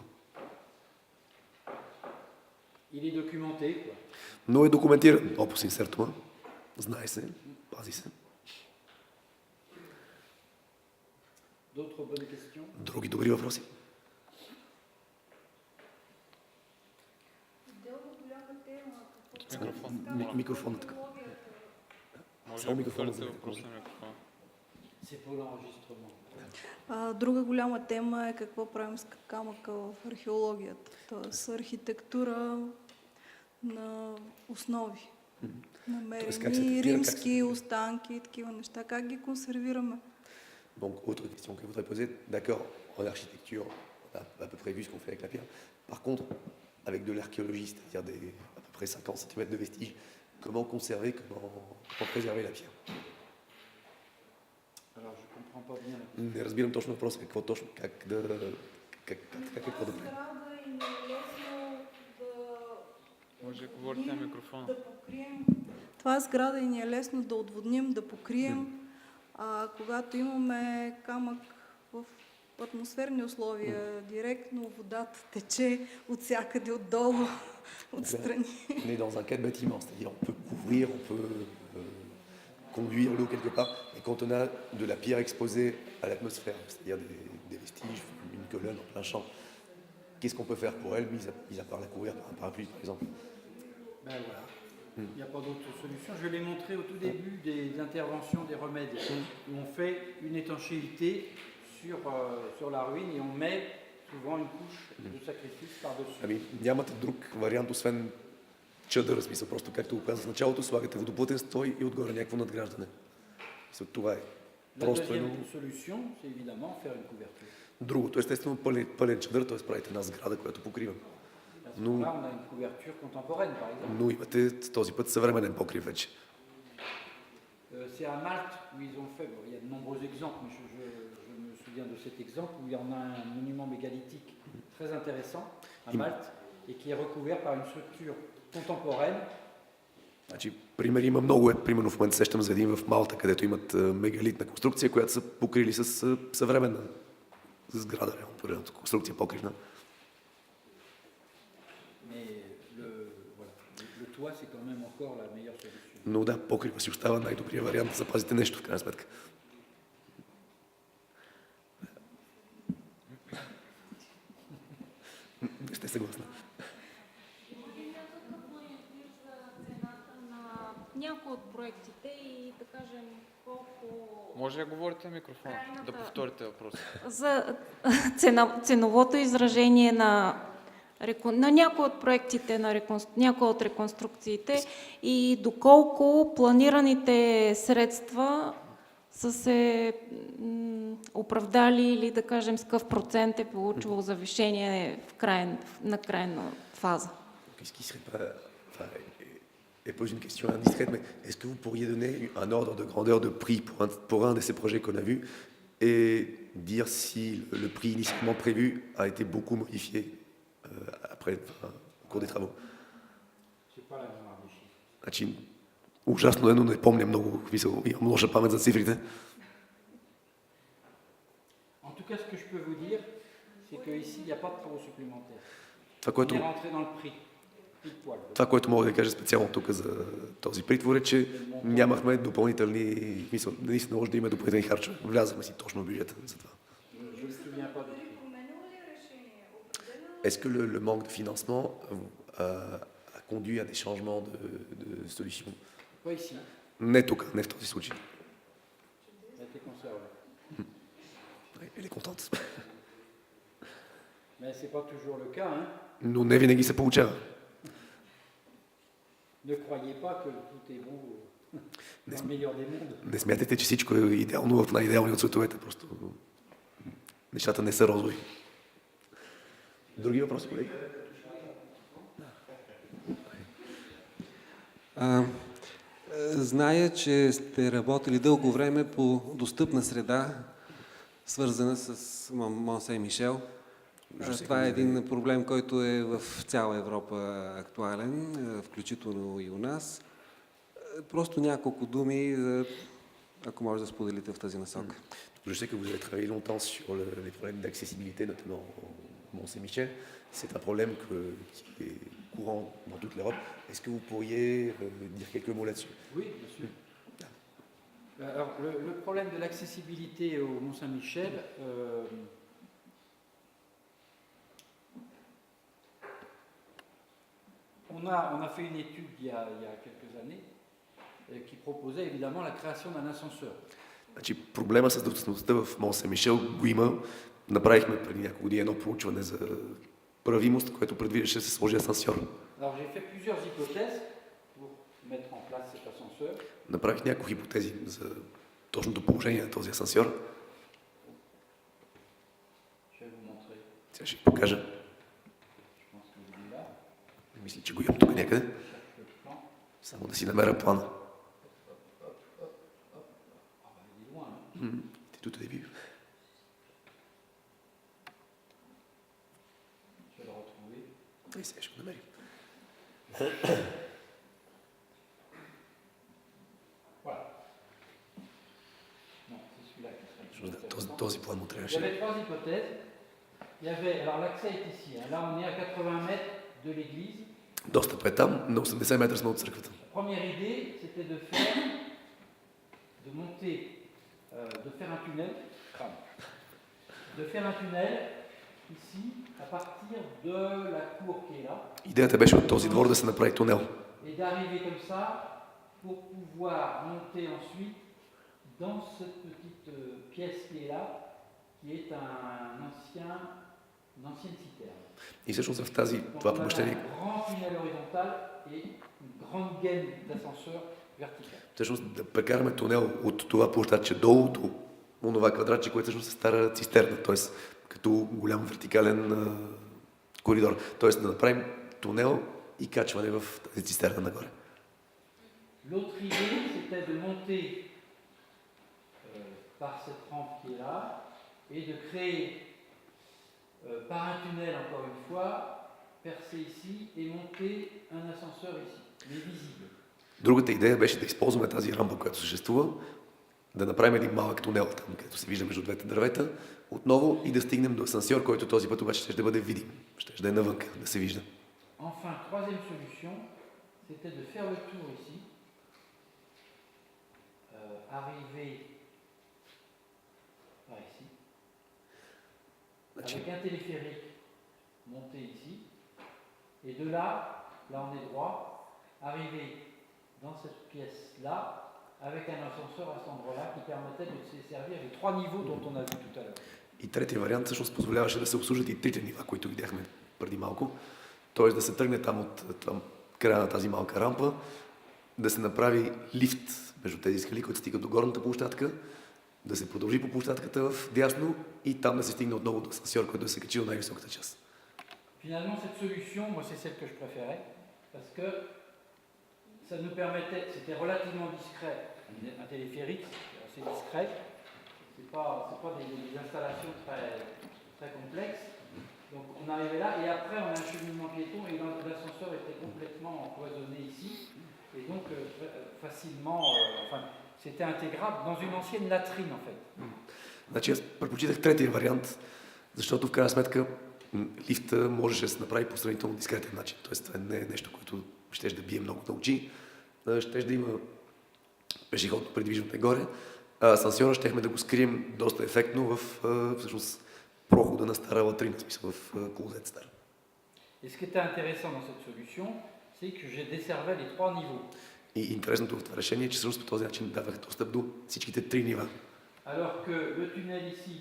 Il est documenté, quoi. Но е документиран Opus Incertum, знае се, пази се. D'autres bonnes questions? Други добри въпроси? Микрофонът така. Може Само да микрофона повторите за въпроса на микрофона. C'est pour l'enregistrement. Друга голяма тема е какво правим с камъка в археологията, т.е. архитектура на основи, намерени римски останки и такива неща. Как ги консервираме? Donc, autre question que je voudrais poser. D'accord, en architecture, on a à peu près vu ce qu'on fait avec la pierre. Par contre, avec de l'archéologie, c'est-à-dire à peu près 50 cm de vestiges, comment conserver, comment préserver la pierre? Alors je comprends pas bien la question. Не разбирам точно въпроса, какво точно, как какво да правим. Може да говорите на микрофона. Да покрием. Това е сграда и ни е лесно да отводним, да покрием. Когато имаме камък в атмосферни условия, директно водата тече от всякъде отдолу, отстрани. On est dans un cas de bâtiment, c'est-à-dire on peut couvrir, on peut conduire l'eau quelque part, et quand on a de la pierre exposée à l'atmosphère, c'est-à-dire des vestiges, une colonne en plein champ, qu'est-ce qu'on peut faire pour elle, mis à part la couvrir par un parapluie par exemple? Ben voilà. Il n'y a pas d'autre solution. Je l'ai montré au tout début des interventions, des remèdes, où on fait une étanchéité sur la ruine et on met souvent une couche de sacrifice par-dessus. Ами, нямате друг вариант, освен чадъра, смисъл, просто както го казах в началото, слагате водоплътен стой и отгоре някакво надграждане. Това е. La Просто deuxième solution, c'est évidemment faire une couverture. Другото, естествено, пълен чадър, т.е. правите една сграда, която покрива. À ce moment-là, on a une couverture contemporaine, par exemple. Но имате този път съвременен покрив вече. C'est à Malte où ils ont fait, bon, il y a de nombreux exemples, mais je me souviens de cet exemple où il y en a un monument mégalithique très intéressant à Malte et qui est recouvert par une structure contemporaine. Значи, пример има много. Примерно в момента сещам за един в Малта, където имат мегалитна конструкция, която са покрили с съвременна сграда, реално, конструкция покривна. Toit, c'est quand même encore la meilleure solution. Но да, покрива си остава най-добрият вариант да запазите нещо в крайна сметка. Не сте съгласна. Някои от проектите и да кажем колко... Може да говорите на микрофона, да повторите въпроса. За ценовото изражение на някои от проектите, някои от реконструкциите и доколко планираните средства са се оправдали или да кажем с какъв процент е получило завишение на крайна фаза. Qu'est-ce qui serait pas... Elle pose une question indiscrète, mais est-ce que vous pourriez donner un ordre de grandeur de prix pour un de ces projets qu'on a vus et dire si le prix initialement prévu a été beaucoup modifié après, au cours des travaux? C'est pas la mémoire des chiffres. Значи, ужасно е, но не помня много, имам лоша памет за цифрите. En tout cas, ce que je peux vous dire, c'est qu'ici, il n'y a pas de travaux supplémentaires. Това, On est rentré dans le prix. което мога да кажа специално тук за този притвор е, че нямахме допълнителни, мисля, наистина може да има допълнителни харчове. Влязахме си точно в бюджета за това. Est-ce que le manque de financement a conduit à des changements de solutions? Pas ici. Не тук, не в този случай. Elle a été conservée. Elle est contente. Mais c'est pas toujours le cas, hein. Но не винаги се получава. Ne croyez pas que tout est bon. Dans le meilleur des mondes. Не смятайте, че всичко е идеално в най-идеални от световете. Просто нещата не са розови. Други въпроси, колеги? Зная, че сте работили дълго време по достъпна среда, свързана с Мон Сен-Мишел. Това е един проблем, който е в цяла Европа актуален, включително и у нас. Просто няколко думи, ако може да споделите в тази насока. Je sais que vous avez travaillé longtemps sur les problèmes d'accessibilité, notamment au Mont-Saint-Michel. C'est un problème qui est courant dans toute l'Europe. Est-ce que vous pourriez dire quelques mots là-dessus? Oui, bien sûr. Alors, le problème de l'accessibilité au Mont-Saint-Michel, on a fait une étude il y a quelques années qui proposait évidemment la création d'un ascenseur. Значи, проблема с достъпността в Мон-Сен-Мишел го има. Направихме преди няколко години едно проучване за правимост, което предвиждаше да се сложи асансьор. Alors j'ai fait plusieurs hypothèses pour mettre en place cet ascenseur. Направих няколко хипотези за точното положение на този асансьор. Je vais vous montrer. Сега ще ви покажа. Je pense que vous là. Мисля, че го имам тук някъде. Le plan. Само да си намеря плана. Ah bah, il est loin. Hein. T'es tout au début. Je vais le retrouver. И сега ще го намерим. Voilà. Non, c'est celui-là qui serait le plus intéressant. Този план му Il y трябваше. avait trois hypothèses. Il y avait, alors l'accès est ici. Hein. Là, on est à 80 mètres de l'église. Достъп е там, на 80 метра сме от църквата. La première idée, c'était de monter, de faire un tunnel, ici, à partir de la cour qui est là, Идеята беше от този двор да се направи тунел. et d'arriver comme ça pour pouvoir monter ensuite dans cette petite pièce qui est là, qui est une ancienne citerne. И всъщност в Donc това on a un помещение, grand tunnel horizontal et une grande gaine d'ascenseur vertical. всъщност да прекараме тунел от това площадче долу до онова квадратче, което всъщност е стара цистерна, т.е. като голям вертикален коридор. Т.е. да направим тунел и качване в тази цистерна нагоре. L'autre idée, c'était de monter par cette rampe qui est là et de créer par un tunnel, encore une fois, percer ici et monter un ascenseur ici, mais visible. Другата идея беше да използваме тази рампа, която съществува, да направим един малък тунел там, където се вижда между двете дървета, отново и да стигнем до асансьор, който този път обаче ще бъде видим, ще да е навънка, да се вижда. Enfin, troisième solution, c'était de faire le tour ici, arriver par ici, Значи, avec un téléphérique monter ici, et de là on est droit, arriver dans cette pièce-là, avec un ascenseur à cet endroit-là qui permettait de se servir les trois niveaux dont on a vu tout à l'heure. и третия вариант всъщност позволяваше да се обслужат и трите нива, които видяхме преди малко. Т.е. да се тръгне там от края на тази малка рампа, да се направи лифт между тези скали, които стигат до горната площадка, да се продължи по площадката в дясно и там да се стигне отново до асансьор, който да се качи до най-високата част. Finalement, cette solution, moi, c'est celle que je préférais, parce que ça nous permettait, c'était relativement discret, un téléphérique, c'est assez discret, c'est pas des installations très complexes, donc on arrivait là, et après on a un cheminement piéton, et l'ascenseur était complètement cloisonné ici, et donc facilement, enfin, c'était intégrable dans une ancienne latrine en fait. Значи аз предпочитах третия вариант, защото в крайна сметка лифта можеше да се направи по сравнително дискретен начин. Тоест това не е нещо, което ще да бие много на очи, ще да има пешеходно придвижване горе, а асансьора щехме да го скрием доста ефектно в всъщност прохода на стара латрина, в смисъл в клозет стар. Et ce qui était intéressant dans cette solution, c'est que j'ai desservé les trois niveaux. И интересното в това решение е, че всъщност по този начин давах достъп до всичките три нива. Alors que le tunnel ici,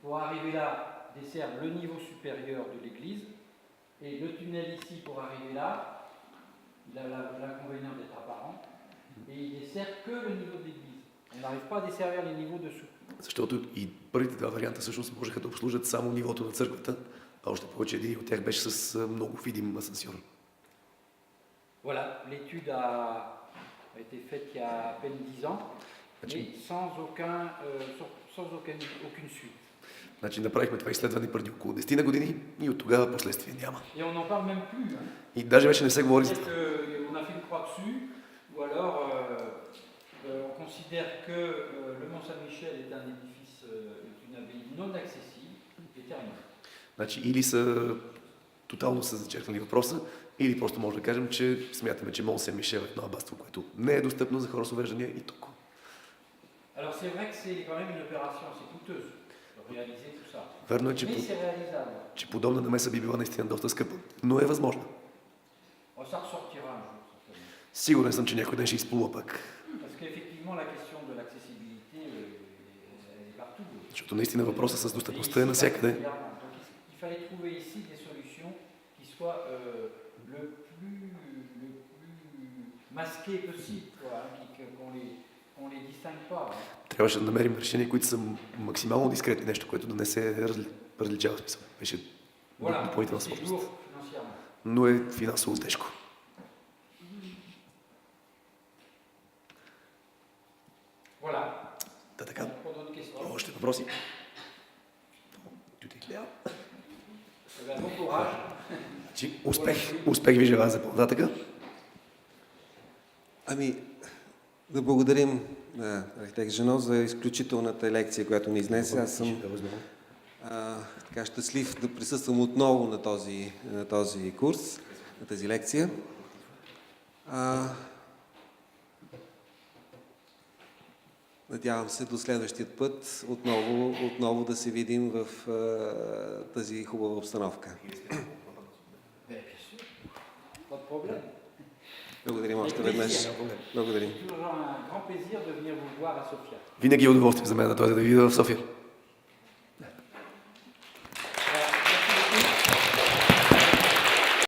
pour arriver là, dessert le niveau supérieur de l'église, et le tunnel ici, pour arriver là, il a l'inconvénient d'être apparent, Et il dessert que le niveau de l'église. On n'arrive pas à desservir les niveaux dessous. Защото и първите два варианта всъщност можеха да обслужат само нивото на църквата, а още повече един от тях беше с много видим асансьор. Voilà, l'étude a été faite il y a à peine 10 ans, mais sans aucune suite. Значи направихме това изследване преди около 10 на години и от тогава последствия няма. Et on n'en parle même plus. Hein. И даже вече не се говори за това. On a fait une croix dessus, ou alors on considère que le Mont Saint-Michel est un édifice, une abbaye non accessible, et terminé. Значи или са тотално са зачеркнали въпроса, или просто може да кажем, че смятаме, че Мон Сен-Мишел е едно аббатство, което не е достъпно за хора с увреждания и толкова. Alors c'est vrai que c'est quand même une opération assez coûteuse de réaliser tout ça. Верно е, Mais c'est réalisable. че подобна намеса би била наистина доста скъпа, но е възможна. Oh, ça ressortira un jour, certainement. Сигурен съм, че някой ден ще изплува пак. Parce qu'effectivement la question de l'accessibilité, elle est partout. Защото наистина въпросът с достъпността е навсякъде. Donc il fallait trouver ici des solutions qui soient le plus masquées possible, quoi, hein, qu'on les distingue pas. Hein. Трябваше да намерим решения, които са максимално дискретни, нещо, което да не се различава смисъл. Беше допълнителна C'est сложност. lourd financièrement. Но е финансово тежко. Voilà. Та така. Pour d'autres questions. Още въпроси? Bon courage. Значи, успех ви желая за по-нататъка. Ами, да благодарим на архитект Жено за изключителната лекция, която ни изнесе. Аз съм така щастлив да присъствам отново на този курс, на тази лекция. Надявам се до следващия път отново да се видим в тази хубава обстановка. Благодарим още веднъж. Благодарим. Винаги е удоволствие за мен да дойда да ви видя в София.